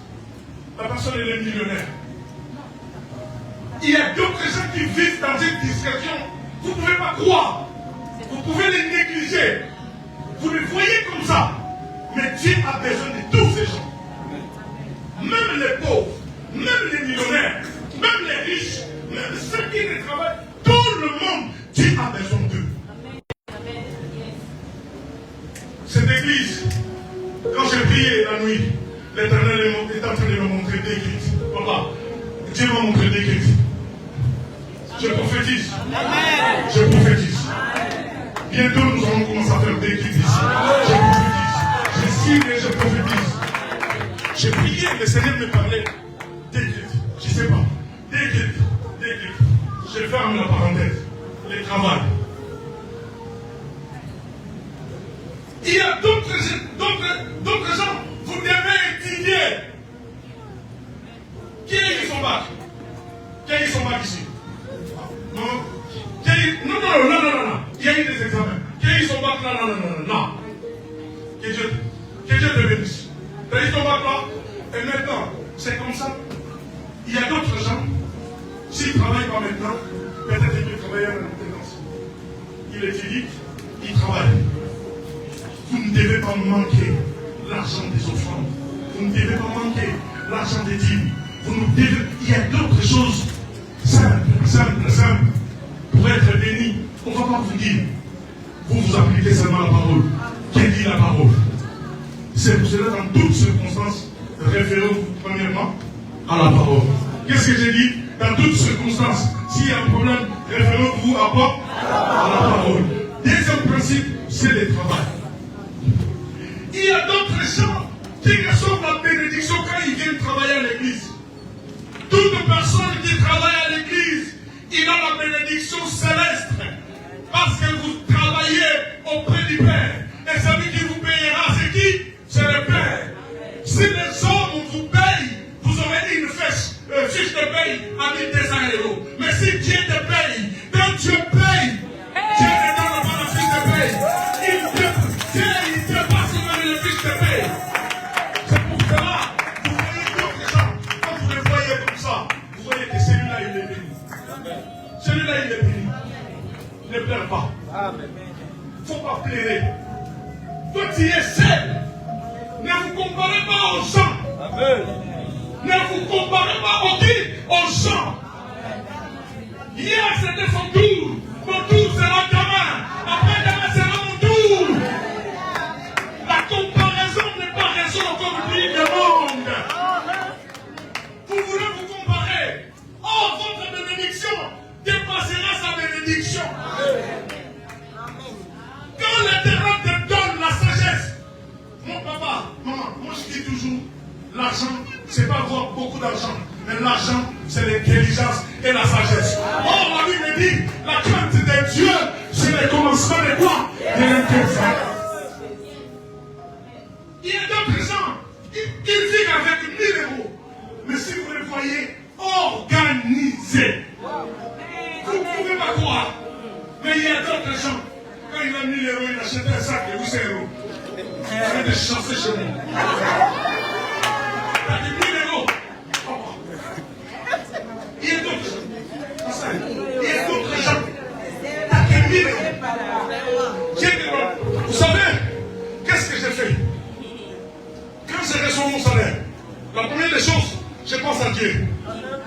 la personne elle est millionnaire. Il y a d'autres gens qui vivent dans une discrétion. Vous ne pouvez pas croire. Vous pouvez les négliger. Vous les voyez comme ça. Mais Dieu a besoin de tous ces gens. Même les pauvres, même les millionnaires, même les riches, même ceux qui ne travaillent, tout le monde, Dieu a besoin d'eux. Cette église, quand j'ai prié la nuit, l'Éternel est en train de me montrer des guides. Voilà. Dieu m'a montré des guides. Je prophétise. Je prophétise. Bientôt, nous allons commencer à faire des guides ici. Je prophétise. Je signe et je prophétise. J'ai prié, le Seigneur me parlait des guides. Je ne sais pas. Des guides. Des guides. Je ferme la parenthèse. Les travail. Il y a d'autres gens. Vous devez étudier. Qui est son bac? Qui est son bac ici? Non. Non. Il y a eu des examens. Qui est son bac là? Non. Que Dieu te bénisse. Tu as eu ton bac là? Et maintenant, c'est comme ça. Il y a d'autres gens. S'ils ne travaillent pas maintenant, peut-être qu'ils peuvent travailler à la maintenance. Il étudie, il travaille. Vous ne devez pas manquer l'argent des offrandes. Vous ne devez pas manquer l'argent des dîmes. Il y a d'autres choses simples, pour être béni. On ne va pas vous dire. Vous appliquez seulement la parole. Qui dit la parole? C'est pour cela, dans toutes circonstances, référez-vous premièrement à la parole. Qu'est-ce que j'ai dit? Dans toutes circonstances, s'il y a un problème, référez-vous à quoi? À la parole. Deuxième principe, c'est le travail. Il y a d'autres qui reçoivent la bénédiction quand ils viennent travailler à l'église. Toute personne qui travaille à l'église, il a la bénédiction céleste. Parce que vous travaillez auprès du Père. Et celui qui vous payera, c'est qui? C'est le Père. Si les hommes vous payent, vous aurez une fiche de paye à 1200 €. Mais si Dieu te paye, quand Dieu paye, Dieu ne donne pas la fiche de paye. Il te passe même la fiche de paye. C'est pour cela, vous voyez d'autres gens, quand vous les voyez comme ça, vous voyez que celui-là, il est béni. Celui-là, il est béni. Ne pleure pas. Il ne faut pas pleurer. Toi, tu es seul. Ne vous comparez pas aux gens. Amen. Ne vous comparez pas aux gens. Hier, c'était son tour. Mon tour sera demain. Après demain sera mon tour. La comparaison n'est pas raison comme dit le monde. Vous voulez vous comparer. Oh, votre bénédiction dépassera sa bénédiction. Quand l'Éternel te donne la sagesse, mon papa, maman, moi je dis toujours, l'argent, c'est pas avoir beaucoup d'argent, mais l'argent, c'est l'intelligence et la sagesse. Or, la Bible dit, la crainte de Dieu, c'est le commencement de quoi? De l'intelligence. Il y a d'autres gens, ils vivent avec 1000 €. Mais si vous les voyez organisés, vous ne pouvez pas croire. Mais il y a d'autres gens, quand il a 1000 €, il achète un sac de 800 €. Il fait des chansons chez nous. T'as des 1000 €. Il y a d'autres gens. Il y a d'autres gens. T'as des 1000 €. Vous savez, qu'est-ce que j'ai fait? Quand j'ai reçu mon salaire, la première des choses, je pense à Dieu.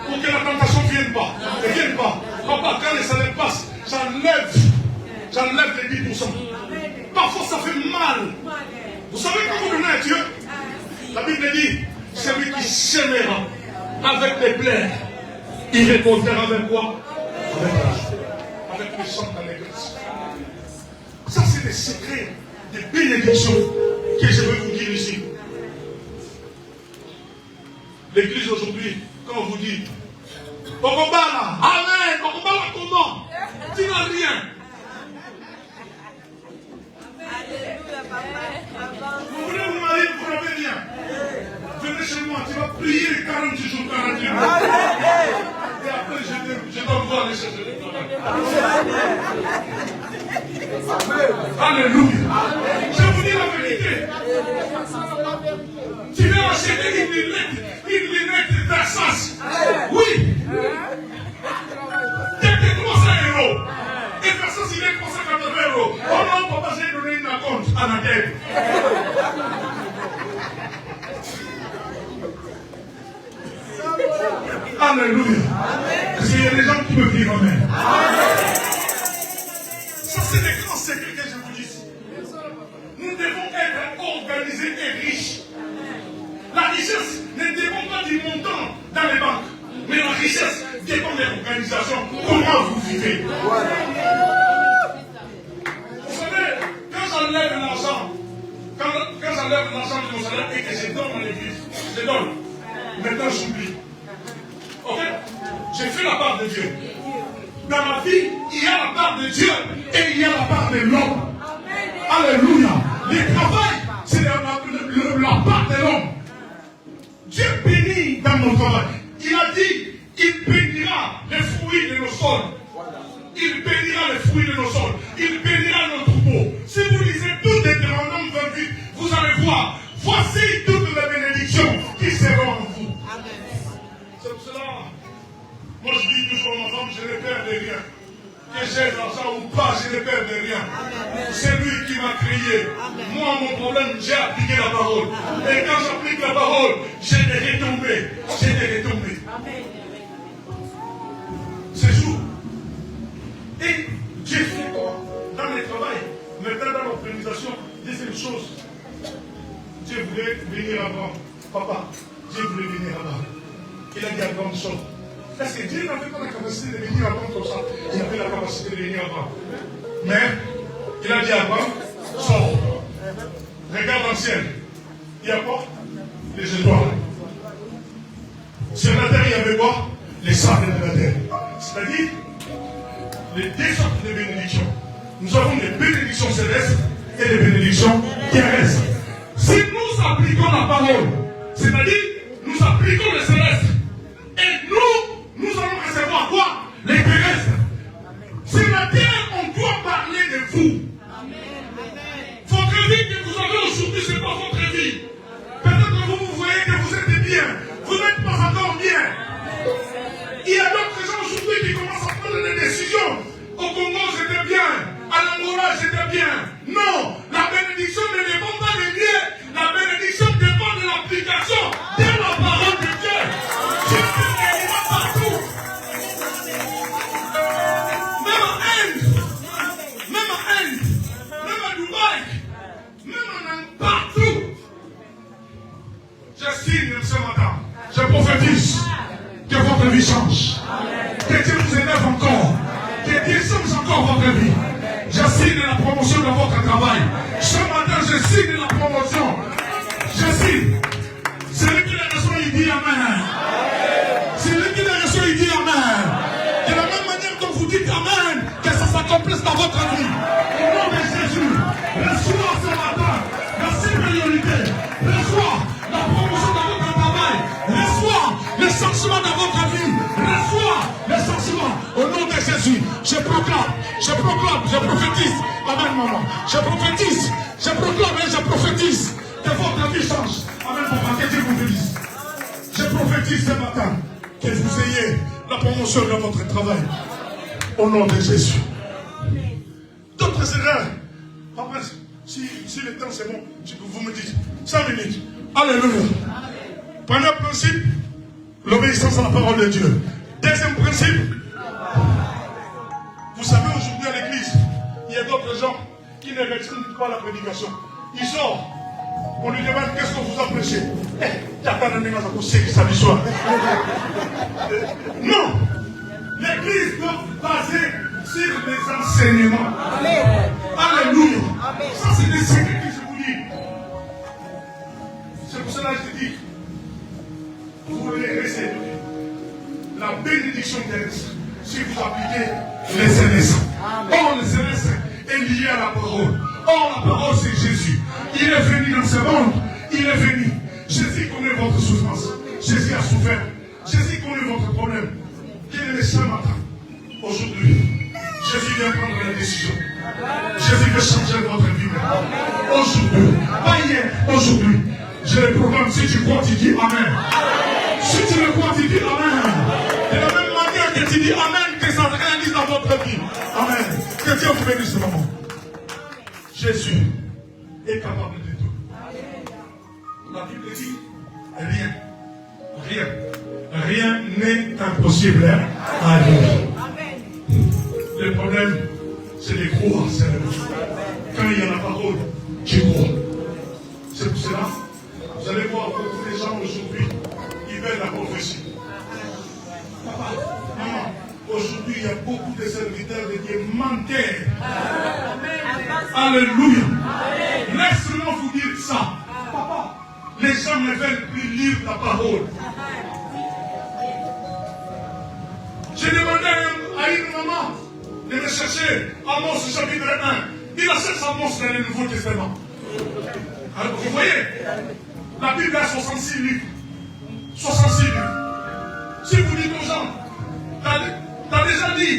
Pour que la tentation ne vienne pas. Ne vienne pas. Papa, quand le salaire passe, j'enlève les 10%. Parfois, ça fait mal. Vous savez quand vous donnez à Dieu, la Bible dit, celui qui sèmera avec les plaies, il récoltera avec quoi? Avec l'argent. Avec le sang d'allégresse. Ça, c'est des secrets, des bénédictions que je vais vous dire ici. L'église aujourd'hui, quand on vous dit, Bokobala, Amen, Bokobala comment? Tu n'as rien. Vous voulez vous marier, vous n'avez rien. Venez chez moi, tu vas prier 40 jours, 40 jours. Et après, je dois vous aller chercher le travail. Alléluia. Je vous dis la vérité. Tu veux acheter une lunette d'Assas. Oui. Quelques 300 €. Et Versace, il est 380 €. Oh non, papa, j'ai donné une compte à la tête. Alléluia. Parce qu'il y a des gens qui me vivent, amen. Ça, c'est des grands secrets que je vous dis. Nous devons être organisés et riches. La richesse ne dépend pas du montant dans les banques, mais la richesse dépend de l'organisation. Comment vous vivez? Vous savez, quand j'enlève l'argent, quand j'enlève l'argent de mon salaire et que je donne à l'église, je donne. Maintenant, j'oublie. Ok? J'ai fait la part de Dieu. Dans ma vie, il y a la part de Dieu et il y a la part de l'homme. Alléluia. Le travail, c'est la part de l'homme. Dieu bénit dans nos travail. Il a dit qu'il bénira les fruits de nos sols. Il bénira les fruits de nos sols. Il bénira nos troupeaux. Si vous lisez tout Deutéronome 28, vous allez voir. Voici toutes les bénédictions qui seront en vous. C'est pour cela, moi je dis toujours à ma femme, je ne perds de rien. Que j'ai l'argent ou pas, je ne perds de rien. C'est lui qui m'a créé. Moi, mon problème, j'ai appliqué la parole. Et quand j'applique la parole, j'ai des retombées. J'ai des retombées. C'est jour. Et Dieu fait quoi? Dans le travail, maintenant dans l'organisation, deuxième chose. Dieu voulait venir avant. Papa, Dieu voulait venir avant. Il a dit à grande chose. Est-ce que Dieu n'avait pas la capacité de venir avant comme ça? Il avait la capacité de venir avant. Mais, il a dit avant, sors. Regarde dans le ciel. Il y a quoi? les étoiles. Sur la terre, il y avait quoi? Les sables de la terre. C'est-à-dire, les deux sortes de bénédictions. Nous avons des bénédictions célestes et des bénédictions terrestres. Si nous appliquons la parole, c'est-à-dire, nous appliquons les célestes, et nous allons recevoir quoi? Les terrestres. Sur la terre, on doit parler de vous. Votre vie que vous avez aujourd'hui, ce n'est pas votre vie. Peut-être que vous voyez que vous êtes bien. Vous n'êtes pas encore bien. Il y a d'autres gens aujourd'hui qui commencent à prendre des décisions. Au Congo, j'étais bien. À l'Angola, j'étais bien. Non, la bénédiction ne dépend pas de Dieu. La bénédiction dépend de l'application de la parole de Dieu. Dieu est partout. Même en Inde, même à Dubaï, même partout. Je signe ce matin, je prophétise que votre vie change. Que Dieu vous élève encore. Que Dieu change encore votre vie. Je signe la promotion de votre travail. Ce matin, je signe la promotion. Je signe. Celui qui l'a reçu, il dit Amen. Celui qui l'a reçu, il dit Amen. De la même manière dont vous dites Amen, que ça s'accomplisse dans votre vie. Au nom de Jésus, reçois ce matin la supériorité. Reçois la promotion dans votre travail. Reçois le changement dans votre vie. Reçois le changement. Au nom de Jésus, je proclame, je prophétise. Amen, maman. Je prophétise, je proclame et je prophétise que votre vie change. Amen, papa, que Dieu vous bénisse. Je prophétise ce matin que vous ayez la promotion de votre travail. Au nom de Jésus. D'autres erreurs. Papa, si le temps c'est bon, vous me dites 5 minutes. Alléluia. Premier principe, l'obéissance à la parole de Dieu. Deuxième principe, vous savez aujourd'hui à l'église, il y a d'autres gens qui ne retiennent pas la prédication. Ils sortent. On lui demande qu'est-ce que vous en prêchez. Non. L'église doit baser sur les enseignements. Alléluia. Ça, c'est des secrets que je vous dis. C'est pour cela que je dis, vous voulez recevoir la bénédiction terrestre si vous appliquez les célestes. Or, les célestes est lié à la parole. Or, la parole, c'est Jésus. Il est venu dans ce monde. Il est venu. Jésus connaît votre souffrance. Jésus a souffert. Jésus connaît votre problème. Quel est ce matin? Aujourd'hui, Jésus vient prendre la décision. Jésus veut changer votre vie. Aujourd'hui, pas hier, aujourd'hui. Je le proclame. Si tu crois, tu dis Amen. Si tu le crois, tu dis Amen. De la même manière que tu dis Amen, que ça réalise dans votre vie. Amen. Que Dieu vous bénisse ce moment. Jésus est capable de tout. La Bible dit rien n'est impossible à lui. Le problème, c'est de croire seulement. Quand il y a la parole, tu crois. C'est pour cela, vous allez voir beaucoup de gens aujourd'hui, ils veulent la prophétie. Papa, maman, aujourd'hui, il y a beaucoup de serviteurs de Dieu menteurs. Alléluia. Laisse-moi vous dire ça. Papa, les gens ne veulent plus lire la parole. J'ai demandé à une maman de me chercher Amos chapitre 1. Il a cherché Amos dans le Nouveau Testament. Alors, vous voyez, la Bible a 66 livres. 66 livres. Si vous dites aux gens, t'as déjà dit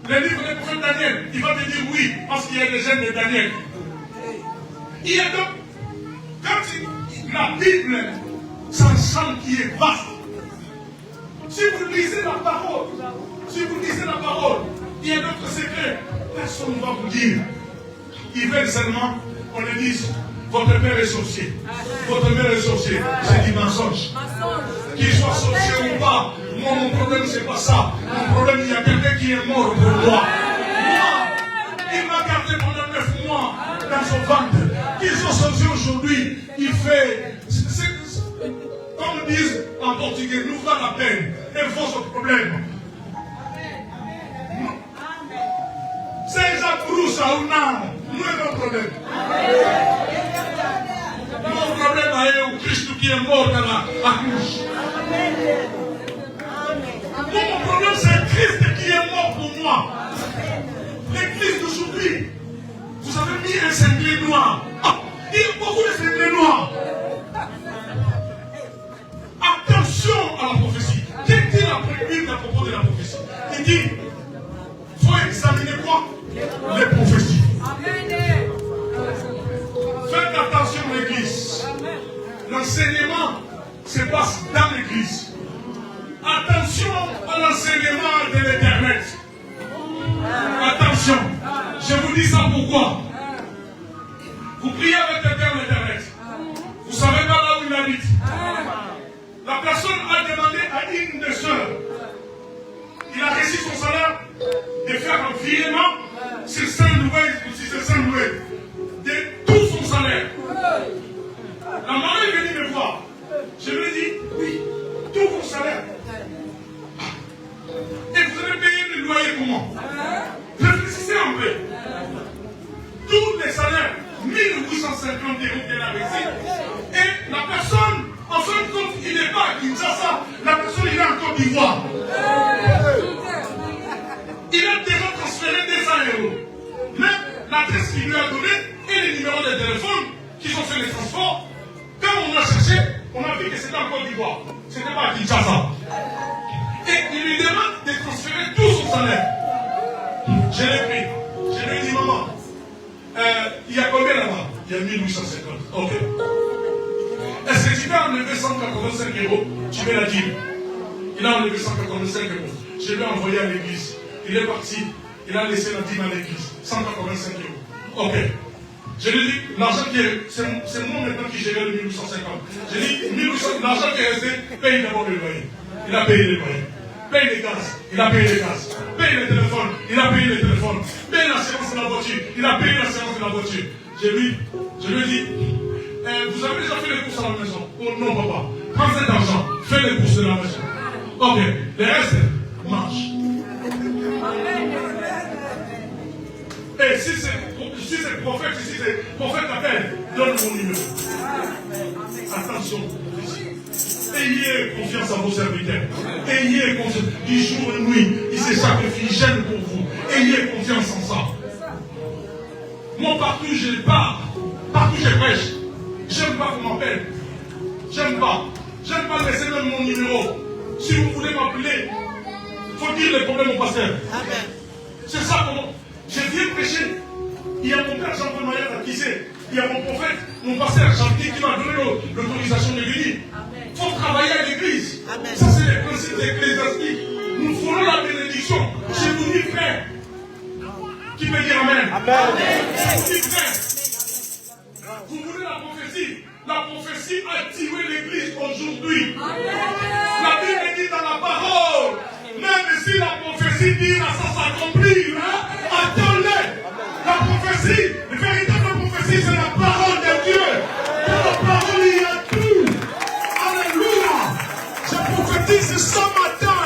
le livre du prophète Daniel, il va te dire oui, parce qu'il y a des gènes de Daniel. Il y a donc, quand la Bible, c'est un champ qui est vaste. Si vous lisez la parole, il y a d'autres secrets. Personne ne va vous dire. Ils veulent seulement qu'on leur dise, votre père est sorcier. Votre mère est sorcier. C'est du mensonge. Qu'il soit sorcier ou pas, moi mon problème c'est pas ça. Mon problème, il y a quelqu'un qui est mort pour moi. Il m'a gardé pendant 9 mois dans son ventre. Qu'ils sont sorciers aujourd'hui, il fait... Comme disent en portugais, nous va la peine. Et votre problème. Seja bruxa ou não, não é meu problema. Meu problema é o Cristo que qui est mort dans la couche. Mon problème, c'est Christ qui est mort pour moi. L'église d'aujourd'hui, vous avez mis un cinglé noir. Il y a beaucoup de cinglés noirs. Attention à la prophétie. Qu'est-ce qu'il a prévu à propos de la prophétie? Il dit, il faut examiner quoi? Les prophéties. Faites attention à l'église. L'enseignement se passe dans l'église. Attention à l'enseignement de l'Internet. Attention. Je vous dis ça pourquoi? Vous priez avec quelqu'un sur l'Internet. Vous ne savez pas là où il habite. La personne a demandé à une des sœurs. Il a reçu son salaire de faire un virement sur Saint-Louis ou sur Saint-Louis. De tout son salaire. La maman est venue me voir. Je lui ai dit, oui, tout vos salaires. Et vous allez payer le loyer comment? Réfléchissez un peu. Tous les salaires, 1850 € qu'elle a reçu. Et la personne, en fin de compte, il n'est pas à Kinshasa. La personne, il est en Côte d'Ivoire. Il a déjà transféré 200 €. Mais l'adresse qu'il lui a donnée et les numéros de téléphone qui ont fait les transports, quand on a cherché, on a vu que c'était en Côte d'Ivoire. Ce n'était pas à Kinshasa. Et il lui demande de transférer tout son salaire. Je l'ai pris. Je lui ai dit, maman, il y a combien là-bas? Il y a 1850. Ok. Est-ce que tu vas enlever 185 €? Tu mets la dîme. Il a enlevé 185 €. Je l'ai envoyé à l'église. Il est parti. Il a laissé la dîme à l'église. 185 €. Ok. Je lui ai dit, l'argent qui est. C'est moi maintenant qui gérais le 1850. Je lui ai dit, 1850, l'argent qui est resté, paye d'abord le loyer. Il a payé le loyer. Paye les gaz, il a payé les gaz. Paye le téléphone, il a payé le téléphone. Paye l'assurance de la voiture, il a payé l'assurance de la voiture. Je lui ai dit, vous avez déjà fait les courses à la maison? Oh non, papa. Prends cet argent, fais les courses de la maison. Ok, le reste, marche. Et si c'est prophète, si c'est prophète appelle, donne mon numéro. Attention. Ayez confiance à vos serviteurs. Ayez confiance. Du jour et nuit, ils se sacrifient, gênent pour vous. Ayez confiance en ça. Moi, partout je pars, partout je prêche, j'aime pas qu'on m'appelle. J'aime pas. J'aime pas laisser même mon numéro. Si vous voulez m'appeler, il faut dire les problèmes au pasteur. C'est ça comment. Je viens prêcher. Il y a mon père Jean-Paul Maillard à Kissé. Il y a mon prophète, mon pasteur Jean-Pierre qui m'a donné l'autorisation de venir. Il faut travailler à l'église. Ça, c'est les principes ecclésiastiques. Nous ferons la bénédiction. Je vous dis frère. Qui peut dire Amen? Amen. Je vous dis frère. Vous voulez la prophétie? La prophétie a tiré l'église aujourd'hui. La Bible dit dans la parole. Même si la prophétie dit à ça s'accomplir, attends-le. La prophétie, la véritable prophétie, c'est la parole de Dieu. Dans la parole, il y a tout. Alléluia. Je prophétise ce matin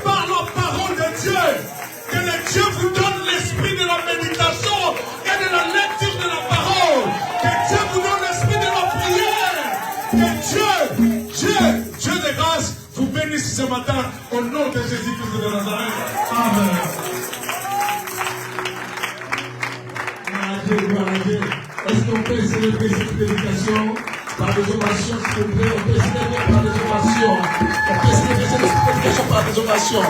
par la parole de Dieu. Que le Dieu vous donne l'esprit de la méditation et de la lecture de la parole. Que Dieu vous donne l'esprit de la prière. Que Dieu de grâce vous bénisse ce matin au nom de Jésus-Christ de Nazareth. Amen. Est-ce qu'on peut célébrer cette prédication par des ovations, s'il vous plaît? On peut célébrer par des ovations. On peut célébrer cette prédication par des ovations.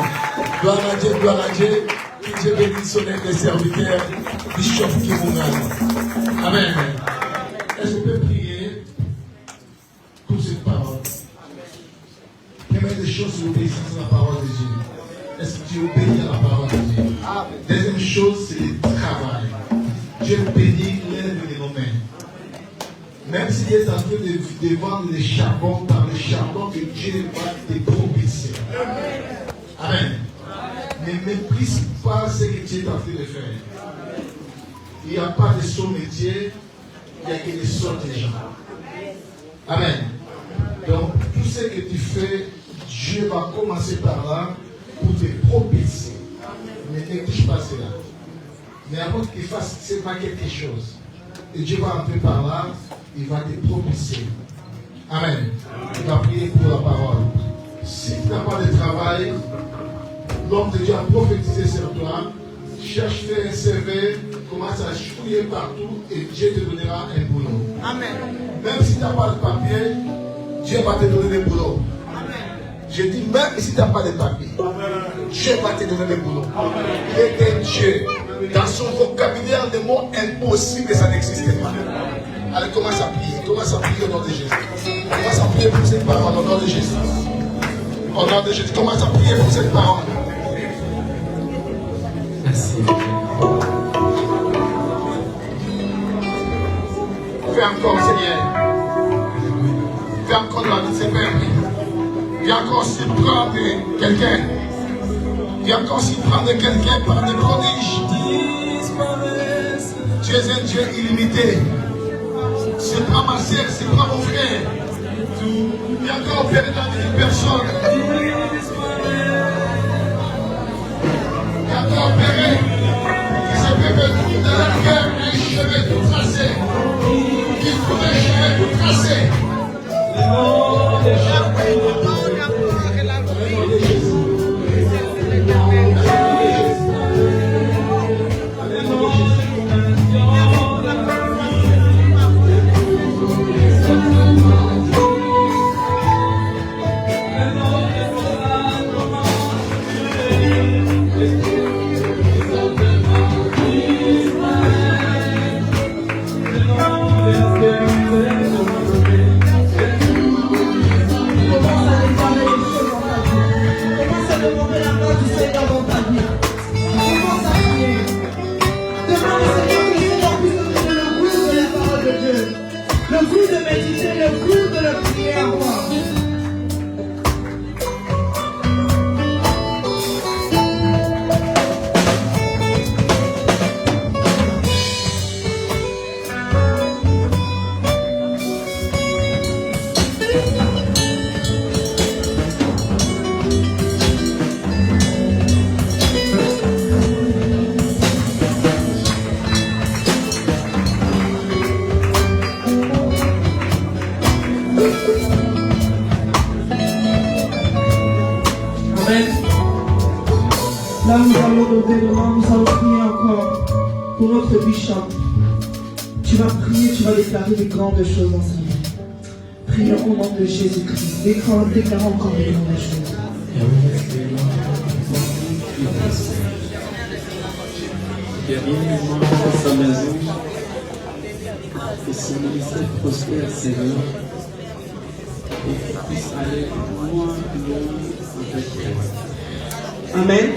Gloire à Dieu, gloire à Dieu. Que Dieu bénisse son aide des serviteurs, Bishop Kimungan. Amen. Est-ce qu'on peut prier pour cette parole? Première des choses, c'est l'obéissance à la parole de Dieu. Est-ce que tu obéis à la parole de Dieu? Deuxième chose, c'est le travail. Dieu bénit l'œuvre de nos mains. Même si Dieu est en train de vendre les charbons, par le charbon que Dieu va te propulser. Amen. Ne méprise pas ce que Dieu est en train de faire. Il n'y a pas de son métier, il n'y a que des sortes de gens. Amen. Donc, tout ce que tu fais, Dieu va commencer par là pour te propulser. Ne néglige pas cela. Mais avant qu'il fasse seulement quelque chose, et Dieu va entrer par là, il va te propulser. Amen. Tu vas prier pour la parole. Si tu n'as pas de travail, l'homme de Dieu a prophétisé sur toi. Cherche un CV, commence à chouiller partout et Dieu te donnera un boulot. Amen. Même si tu n'as pas de papier, Dieu va te donner des boulots. Je dis même si tu n'as pas de papier, Dieu va te donner des boulots. Il est un Dieu. Dans son vocabulaire, le mot impossible, ça n'existe pas. Allez, commence à prier. Commence à prier au nom de Jésus. Commence à prier pour cette parole au nom de Jésus. Au nom de Jésus, commence à prier pour cette parole. Merci. Fais encore, Seigneur. Fais encore la vie de ses pères. Viens encore surprendre quelqu'un. Viens encore surprendre quelqu'un par des prodiges. Tu es un Dieu illimité. C'est pas ma sœur, c'est pas mon frère. Viens encore opérer dans une personne. Viens encore opérer. Que ce bébé trouve dans la cœur un chemin tout tracé. Qu'il trouve un chemin tout tracé. Le goût de méditer, le goût de le prier à moi. Là, nous allons lever le main, nous allons prier encore pour notre bishop. Tu vas prier, tu vas déclarer des grandes choses dans sa vie. Prions au nom de Jésus-Christ. Déclarons encore des grandes choses. Guéris-moi dans sa maison, que son ministère prospère, Seigneur, et qu'il puisse aller loin avec elle. Amen.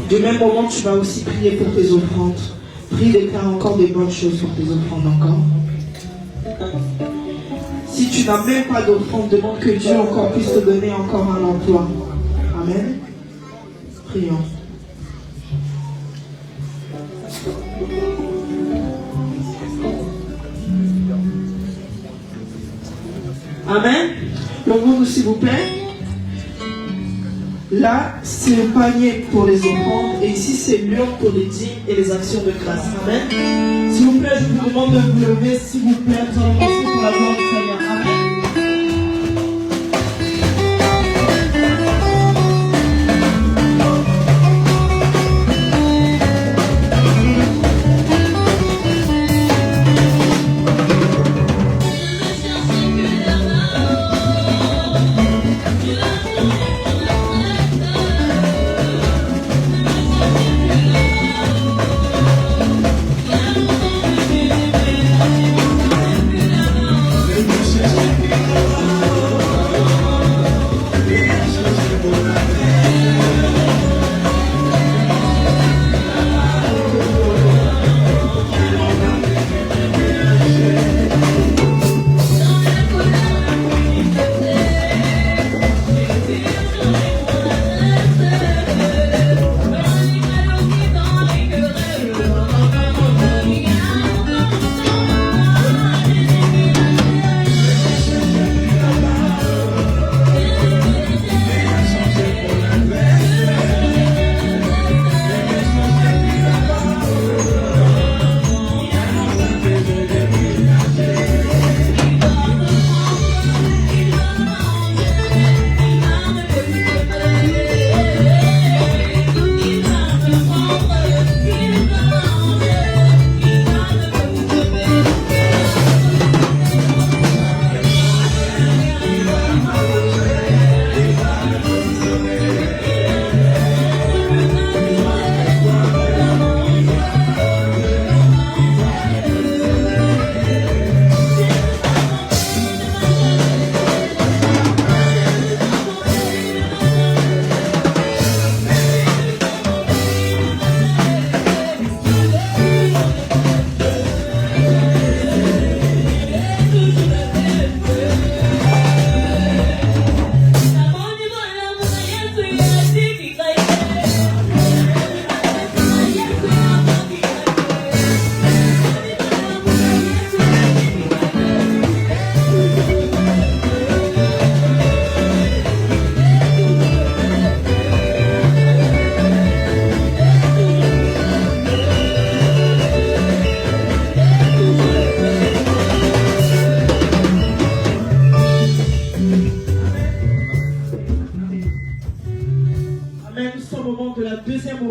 Du même moment, tu vas aussi prier pour tes offrandes. Prie, déclare encore des bonnes choses pour tes offrandes encore. Si tu n'as même pas d'offrande, demande que Dieu encore puisse te donner encore un emploi. Amen. Prions. Amen. Levons-nous s'il vous plaît. Là, c'est le panier pour les offrandes et ici, c'est l'urne pour les dîmes et les actions de grâce. Amen. S'il vous plaît, je vous demande de vous lever, s'il vous plaît. Nous allons passer pour la gloire du Seigneur. Amen. Thank you.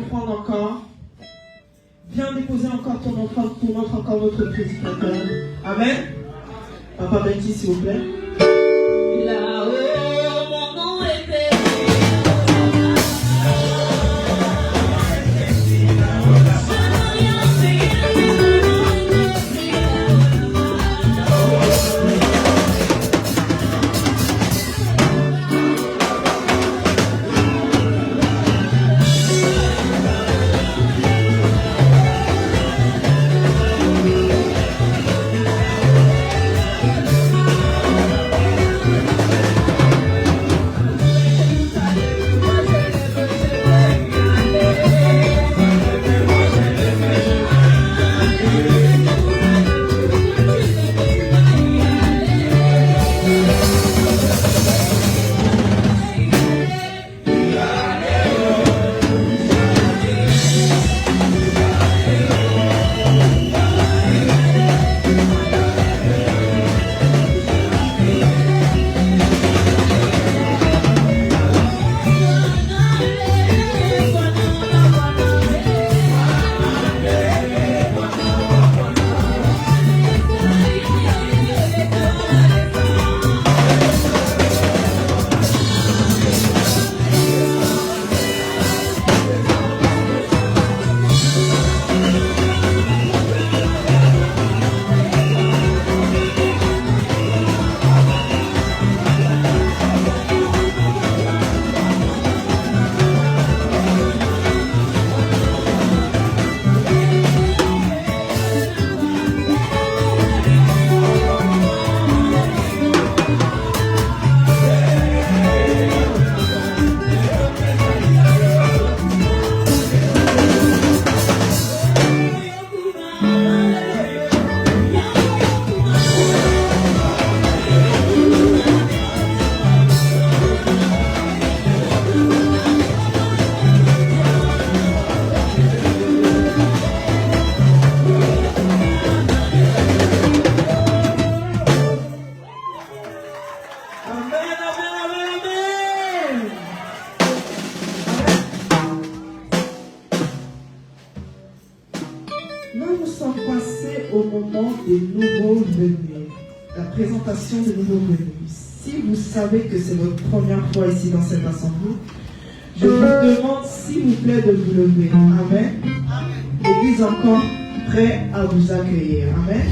prendre encore. Viens déposer encore ton offrande pour notre encore notre prédicateur. Amen. Papa Benji, s'il vous plaît. Là-haut, mon nom est écrit. Présentation de nouveaux venus. Si vous savez que c'est votre première fois ici dans cette assemblée, je vous demande s'il vous plaît de vous lever. Amen. L'Église encore prêt à vous accueillir. Amen.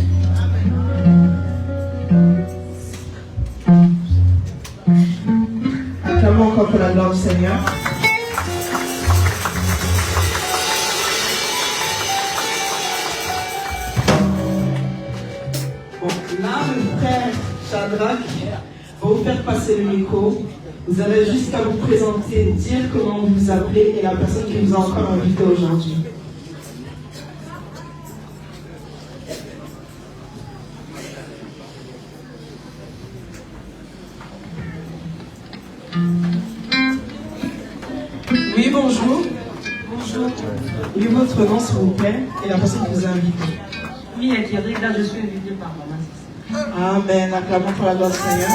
Acclamons encore pour la gloire du Seigneur. Là, le frère Shadrach va vous faire passer le micro. Vous avez juste à vous présenter, dire comment vous vous appelez et la personne qui vous a encore invité aujourd'hui. Oui, bonjour. Bonjour. Oui, votre nom, s'il vous plaît, et la personne qui vous a invité. Oui, Thierry, là je suis invité par maman. Amen. Acclamons pour la gloire du Seigneur.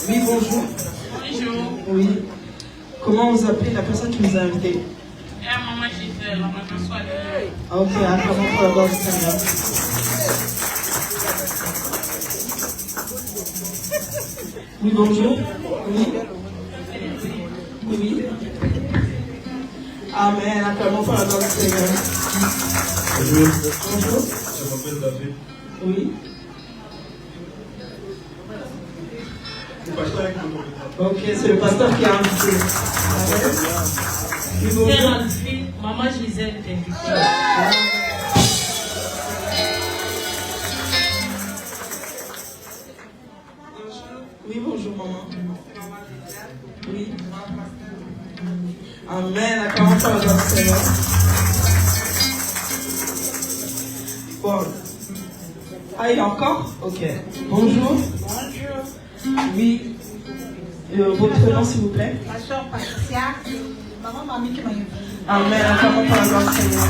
Oui, bonjour. Bonjour. Oui. Comment vous appelez la personne qui vous a invité? Maman Gisèle, maman François. Ok, acclamons pour la gloire du Seigneur. Oui, bonjour. Oui. Oui. Amen. Acclamons pour la gloire du Seigneur. Bonjour. Bonjour. Je m'appelle David. Oui. Le pasteur avec le Ok, c'est le pasteur qui a invité. Amen. Oui, bonjour. Maman Gisèle est invitée. Oui, bonjour maman. Oui. Amen. Acclamons pour la gloire du Seigneur. Bon. Ah, il y a encore? Ok. Bonjour. Bonjour. Oui. Votre nom, s'il vous plaît. Ma soeur Patricia, maman m'a mis qui m'a invité. Amen. Acclamons pour la gloire du Seigneur.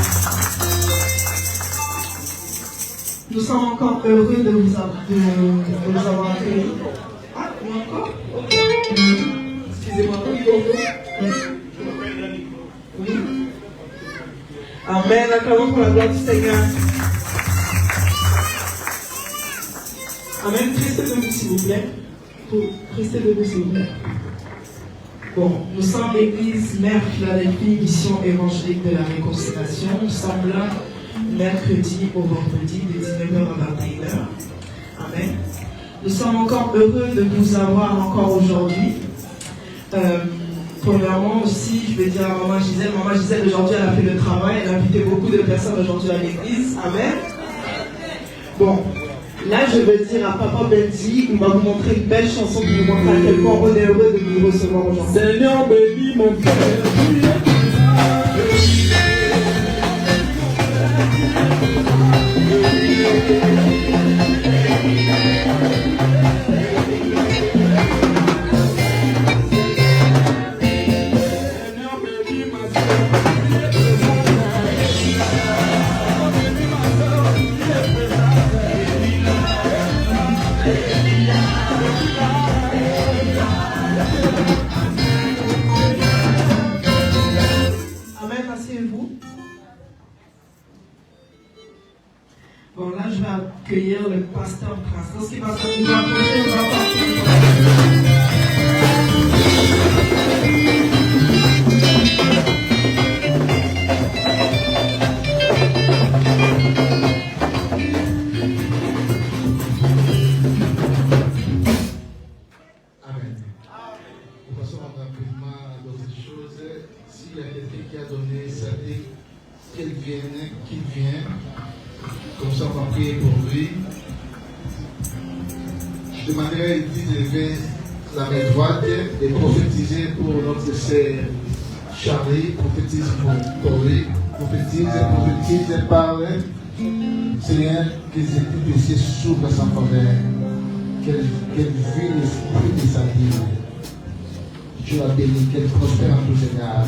Nous sommes encore heureux de vous avoir accueillis. Ah, oui, encore? Ok. Excusez-moi. Oui, pour nous? Oui. Amen. Acclamons pour la gloire du Seigneur. Amen. Restez debout, s'il vous plaît. Restez debout, s'il vous plaît. Bon, nous sommes l'église Mère Philadelphie, mission évangélique de la réconciliation. Nous sommes là mercredi au vendredi de 19h à 21h. Amen. Nous sommes encore heureux de vous avoir encore aujourd'hui. Premièrement aussi, je vais dire à Maman Gisèle. Maman Gisèle aujourd'hui elle a fait le travail, elle a invité beaucoup de personnes aujourd'hui à l'église. Amen. Bon, là je veux dire à Papa Benji, il va vous montrer une belle chanson qui nous montre à quel point on est heureux de vous recevoir aujourd'hui. Seigneur bénis mon cœur. Amen, asseyez-vous. Bon, là, je vais accueillir le pasteur Prince. Lorsqu'il va approcher, on va partir. Amen. Nous passons rapidement à d'autres choses. S'il y a quelqu'un qui a donné sa vie, qu'il vient, comme ça on va prier pour lui. Je demanderai à Edith de lever la main droite et prophétiser pour notre sœur Charlie, prophétise pour lui, prophétise, parle. Seigneur, que les épées s'ouvrent à sa faveur, qu'elle vit les fruits de sa vie. Dieu la bénit, qu'elle prospère en tous égards,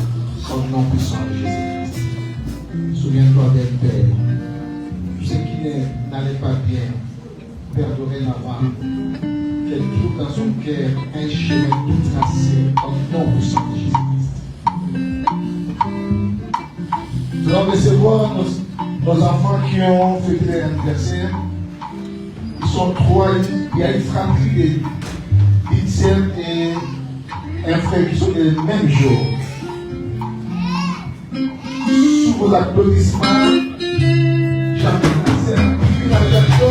au nom puissant de Jésus-Christ. Souviens-toi d'elle, Père. Ceux qui n'allaient pas bien, Père dorénavant, qu'elle trouve dans son cœur un chemin tout tracé, au nom puissant de Jésus-Christ. Nous allons recevoir nos enfants qui ont fêté leur anniversaire. Ils sont trois. Il y a une fratrie d'Itzel et un frère qui sont les mêmes jours. Sous vos applaudissements, j'appelle la sœur Alberto,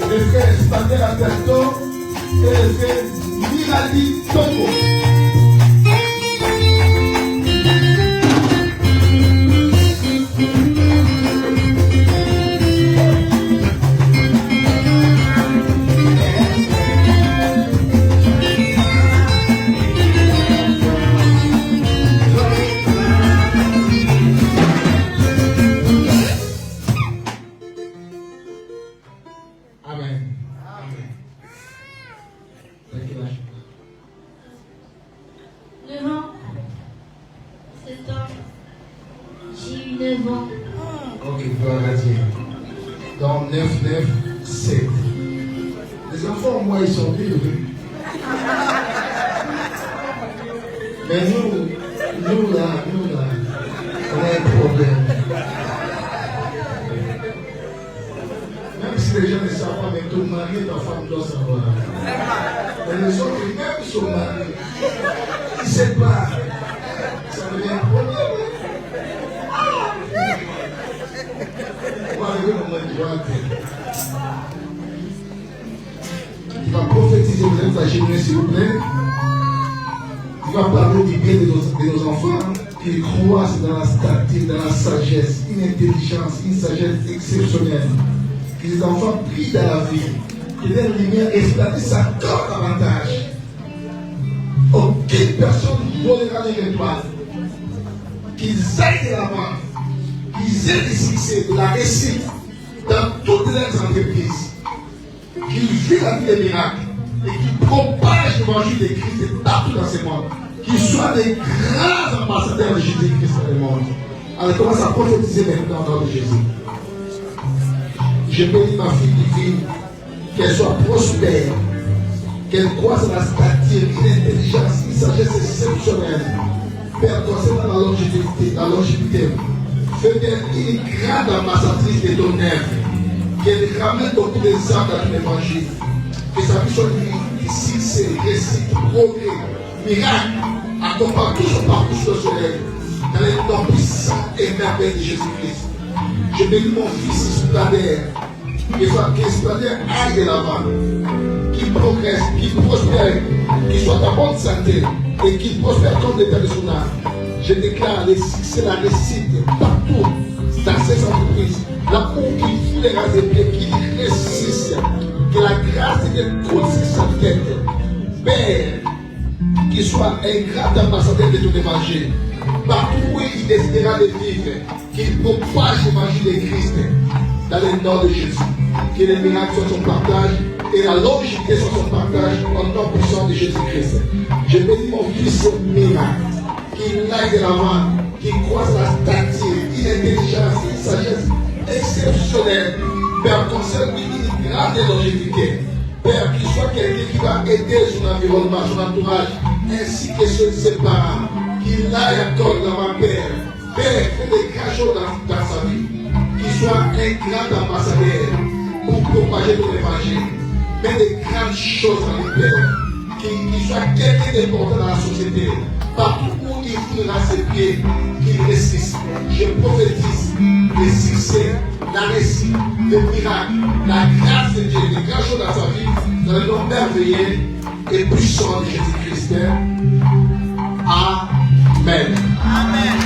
le frère Stander Alberto et le frère Miladi Togo. Amen. Amen. 9 ans, 7 ans, j'ai eu 9 ans. Ok, gloire à Dieu. Donc 9, 7. Les enfants, moi, ils sont libres. Mais nous là, on a un problème. Même si les gens ne savent pas, mais ton mari et ta femme doivent savoir. Mais les autres, même son mari, ils ne savent pas. Ça devient un problème. On va arriver au moment de droite. Il va prophétiser, vous êtes agenouillés s'il vous plaît. Il va parler du bien de nos enfants, qu'ils croissent dans la stature, dans la sagesse, une intelligence, une sagesse exceptionnelle. Que les enfants brillent dans la vie, que leur lumière éclatisse encore davantage. Aucune personne ne volera les étoiles. Qu'ils aillent de l'avant, qu'ils aient du succès, de la réussite dans toutes leurs entreprises. Qu'ils vivent la vie des miracles et qu'ils propagent l'évangile de Christ partout dans ce monde. Qu'ils soient des grands ambassadeurs de Jésus-Christ dans le monde. Alors commence à prophétiser maintenant au nom de Jésus. Je bénis ma fille divine, qu'elle soit prospère, qu'elle croise la stature, l'intelligence, une sagesse exceptionnelle. Père, concernant la longévité, fais d'elle une grande ambassadrice de ton œuvre, qu'elle ramène beaucoup des âmes dans ton évangile, que sa vie soit une succès, réussite, progrès, miracle, accompagne tout son parcours sur le soleil, dans les noms puissants et merveilleux de Jésus-Christ. Je bénis mon fils Splader, que Splader aille de l'avant, qu'il progresse, qu'il prospère, qu'il soit en bonne santé et qu'il prospère comme l'état de son âme. Je déclare le succès, la réussite partout dans ces entreprises, là où il fout les races de pied, qu'il réussisse, que la grâce de Dieu coule sur sa tête. Père, qu'il soit un grand ambassadeur de ton évangile. Partout où il décidera de vivre, qu'il propage l'évangile de Christ dans le nom de Jésus. Que les miracles soient son partage et la longévité soit son partage au nom puissant de Jésus-Christ. Je bénis mon fils miracle, qu'il aille de l'avant, qu'il croise la stature, une intelligence, une sagesse exceptionnelle. Père, concerne-lui une grande longévité. Père, qu'il soit quelqu'un qui va aider son environnement, son entourage, ainsi que ses parents. Qu'il aille encore dans ma Père. Père, fais des grandes choses dans sa vie. Qu'il soit un grand ambassadeur pour propager ton évangile. Fais des grandes choses dans le Père. Qu'il soit quelqu'un d'important dans la société. Partout où il foulera ses pieds, qu'il réussisse. Je prophétise le succès, la réussite, le miracle, la grâce de Dieu, les grandes choses dans sa vie, dans le nom merveilleux et puissant de Jésus-Christ. Amen. Amen.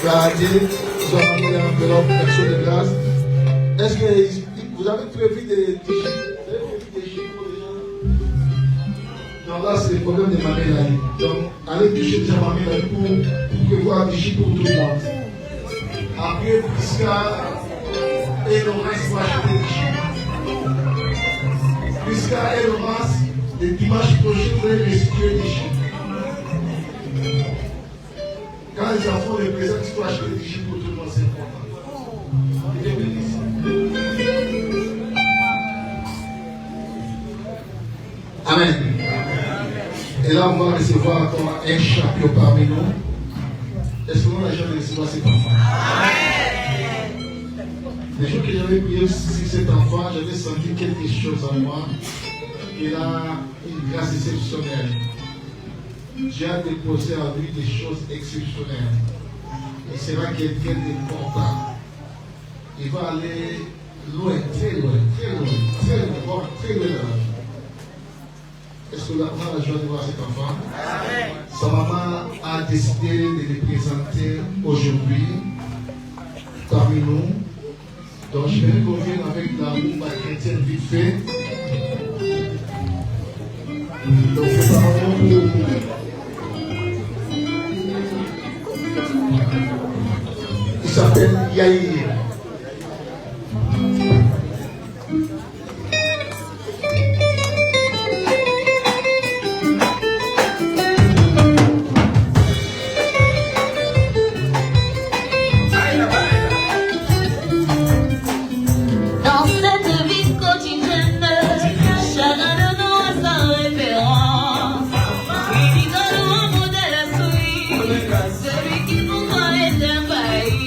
Nous allons donner un enveloppe d'action de grâce. Est-ce que vous avez prévu des chiffres pour les gens? Non, là c'est le problème de Mamela. Donc, allez toucher déjà Mamela pour prévoir des chiffres pour tout le monde. Après, Prisca et Laurence vont acheter des chiffres. Prisca et Laurence, le dimanche prochain, vous allez restituer des chiffres. Quand les enfants les présentent, il faut acheter des chiffres pour tout le monde, c'est important. Dieu bénisse. Amen. Et là, on va recevoir encore un champion parmi nous. Est-ce qu'on a jamais recevoir cet enfant? Les jours que j'avais prié sur cet enfant, j'avais senti quelque chose en moi. Il a une grâce exceptionnelle. Dieu a déposé en lui des choses exceptionnelles. Il sera quelqu'un d'important. Il va aller loin, très loin, très loin, très loin, très loin. Est-ce que on a la joie de voir cet enfant? Sa maman a décidé de le présenter aujourd'hui parmi nous. Donc je vais revenir avec l'amour chrétienne vite fait. Donc nous allons il s'appelle Yaïr. Dans cette vie quotidienne, chacun de nous a sa référence. Il dit que nous un modèle à suivre, celui qui nous doit être un pays.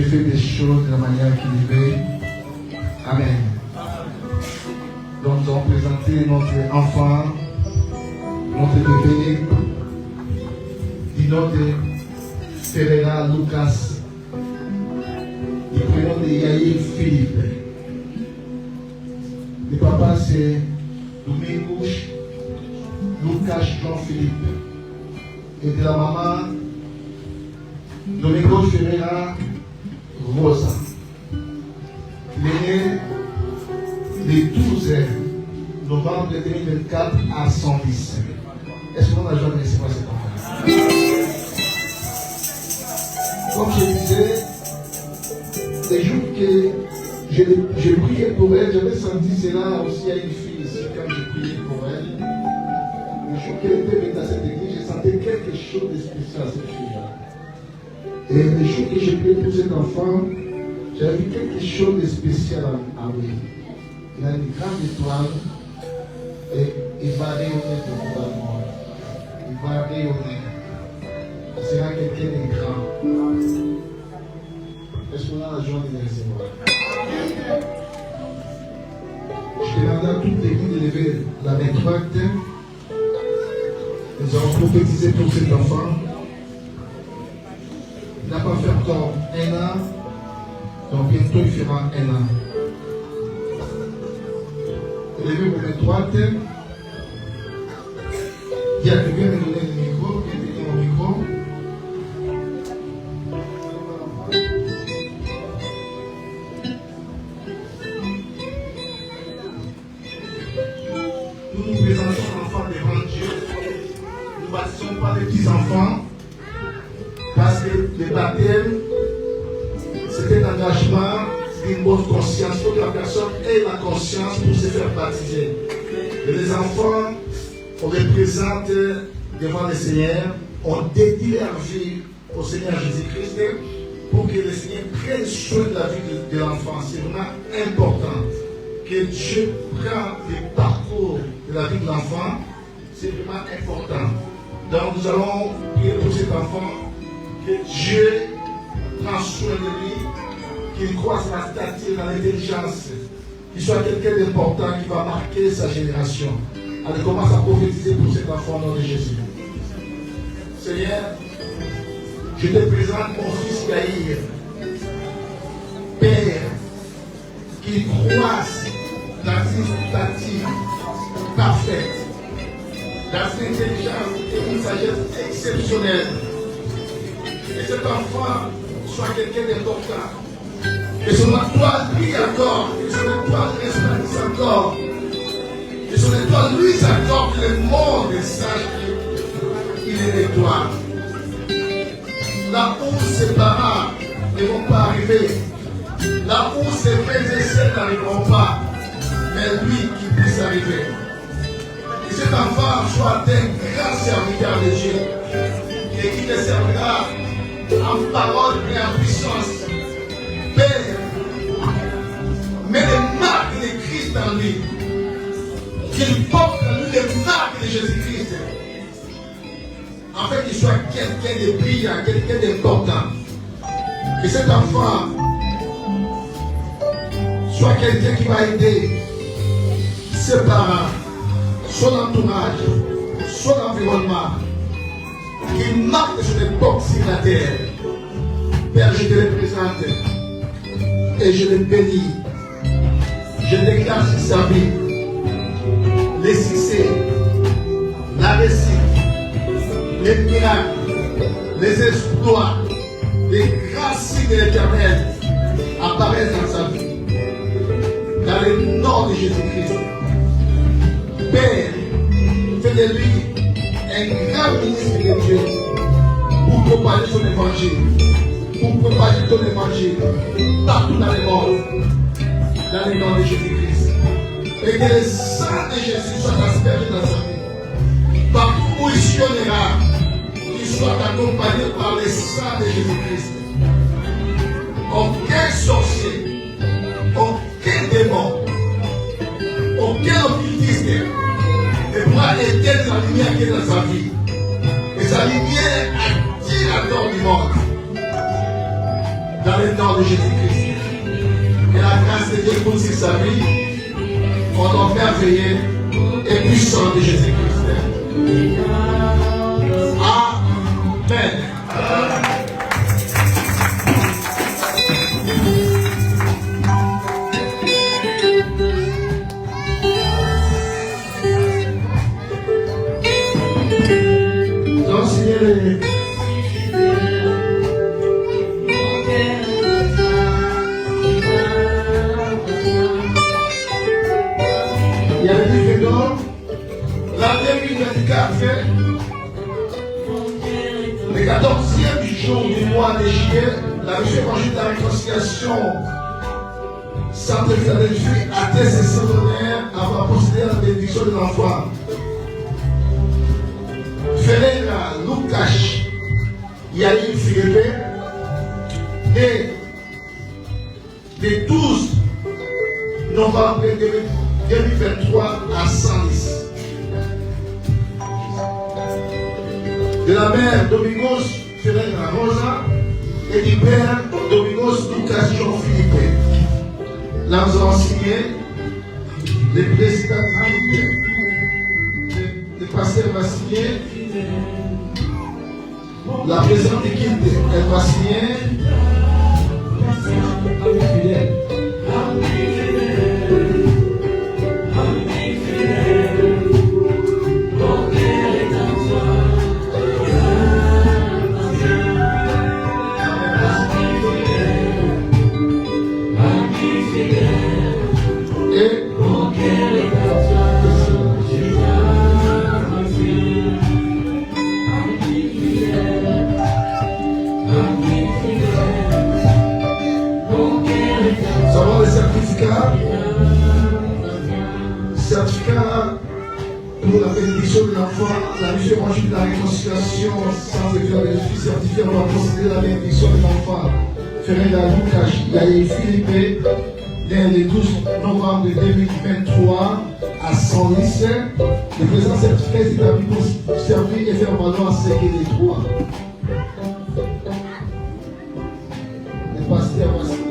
Dieu fait des choses de la manière qu'il veut. Amen. Donc nous allons présenter notre enfant, notre bébé, Dino de Ferreira Lucas, du prénom de Yair Philippe. Le papa c'est Domingos Lucas Jean-Philippe. Et de la maman, Domingos Ferreira Rosa. Il est né le 12 novembre 2024 à 110. Est-ce qu'on a jamais laissé passer cet enfant? Comme je disais, les jours que j'ai prié pour elle, j'avais senti cela aussi à une fille ici quand j'ai prié pour elle. Le jour qu'elle était venue dans cette église, j'ai senti quelque chose de spécial à cette fille-là. Et le jour que j'ai prié pour cet enfant, j'avais vu quelque chose de spécial à lui. Il a une grande étoile et il va rayonner pour le monde. Il va rayonner. Il sera quelqu'un de grand. Est-ce qu'on a la joie de les recevoir? Je demande à toute l'église de lever la main droite. Nous allons prophétiser pour cet enfant. Il n'a pas fait encore 1 an. Donc bientôt il fera 1 an. Levez vos mains droites. Il y a quelqu'un qui me donne le micro, qui me donne le micro. Nous nous présentons l'enfant devant Dieu. Nous ne bâtissons pas des petits-enfants. Parce que le baptême, c'est un engagement, c'est une bonne conscience. Il faut que la personne ait la conscience pour se faire baptiser. Et les enfants, on les présente devant le Seigneur, on dédie leur vie au Seigneur Jésus-Christ pour que le Seigneur prenne soin de la vie de l'enfant. C'est vraiment important que Dieu prenne le parcours de la vie de l'enfant. C'est vraiment important. Donc nous allons prier pour cet enfant, que Dieu prenne soin de lui, qu'il croisse la stature, dans l'intelligence, qu'il soit quelqu'un d'important qui va marquer sa génération. Allez, commence à prophétiser pour cet enfant au nom de Jésus. Seigneur, je te présente mon fils Yair, Père, qu'il croisse dans une stature parfaite, dans une intelligence et une sagesse exceptionnelle. Et cet enfant soit quelqu'un d'important. Que son étoile lui encore, que son étoile resplandisse encore, que son étoile lui encore, que le monde sache qu'il est l'étoile. Là où ses parents ne vont pas arriver, là où ses frères et sœurs n'arriveront pas, mais lui qui puisse arriver. Que cet enfant soit un grand serviteur de Dieu et qui te servira en parole et en puissance. Père, mets les marques de Christ en lui. Qu'il porte en lui les marques de Jésus-Christ. En fait, qu'il soit quelqu'un de brillant, quelqu'un d'important. Que cet enfant soit quelqu'un qui va aider ses parents, son entourage, son environnement. Qu'il marque de son époque sur la terre. Père, je te le présente et je le bénis. Je déclare sur sa vie les succès, la réussite, les miracles, les exploits, les grands signes de l'Éternel apparaissent dans sa vie. Dans le nom de Jésus-Christ. Père, fais de lui un grand ministre de Dieu pour propager son évangile, pour propager ton évangile partout dans le monde, dans le nom de Jésus-Christ. Et que le sang de Jésus soit aspergé dans sa vie. Partout où il sillonnera, qu'il soit accompagné par le sang de Jésus-Christ. Aucun sorcier, aucun démon, aucun occultiste ne pourra éteindre la lumière qui est dans sa vie. Et sa lumière attire la tort du monde. Dans le nom de de Jésus-Christ. Et la grâce de Dieu pour sa vie, au nom merveilleux et puissant de Jésus-Christ. Amen. Donc, signer il y a le livre d'or, la 2024, le 14e jour du mois de juillet, la mission évangélique de la réconciliation Centre Philadelphie atteste ses centenaires avant de procéder à la bénédiction de l'enfant. Ferreira Lucas Yair Philippe, né le 12 novembre 2023 à Saint-Lys. De la mère Domingos Ferreira Rosa et du père Domingos Lucas Jean-Philippe. Là, nous avons signé le président, le pasteur va signer, la présidente d'équipe, elle va signer. Certificat pour la bénédiction de l'enfant, la mission évangélique de la réconciliation sans effet de suis certifié pour procéder à la bénédiction de l'enfant. Ferreira Lucas Yair Philippe, né le 12 novembre 2023 à Saint-Lys. Le présent certificat est établi pour servir et faire valoir ce qu'il est droit. Le pasteur va signer.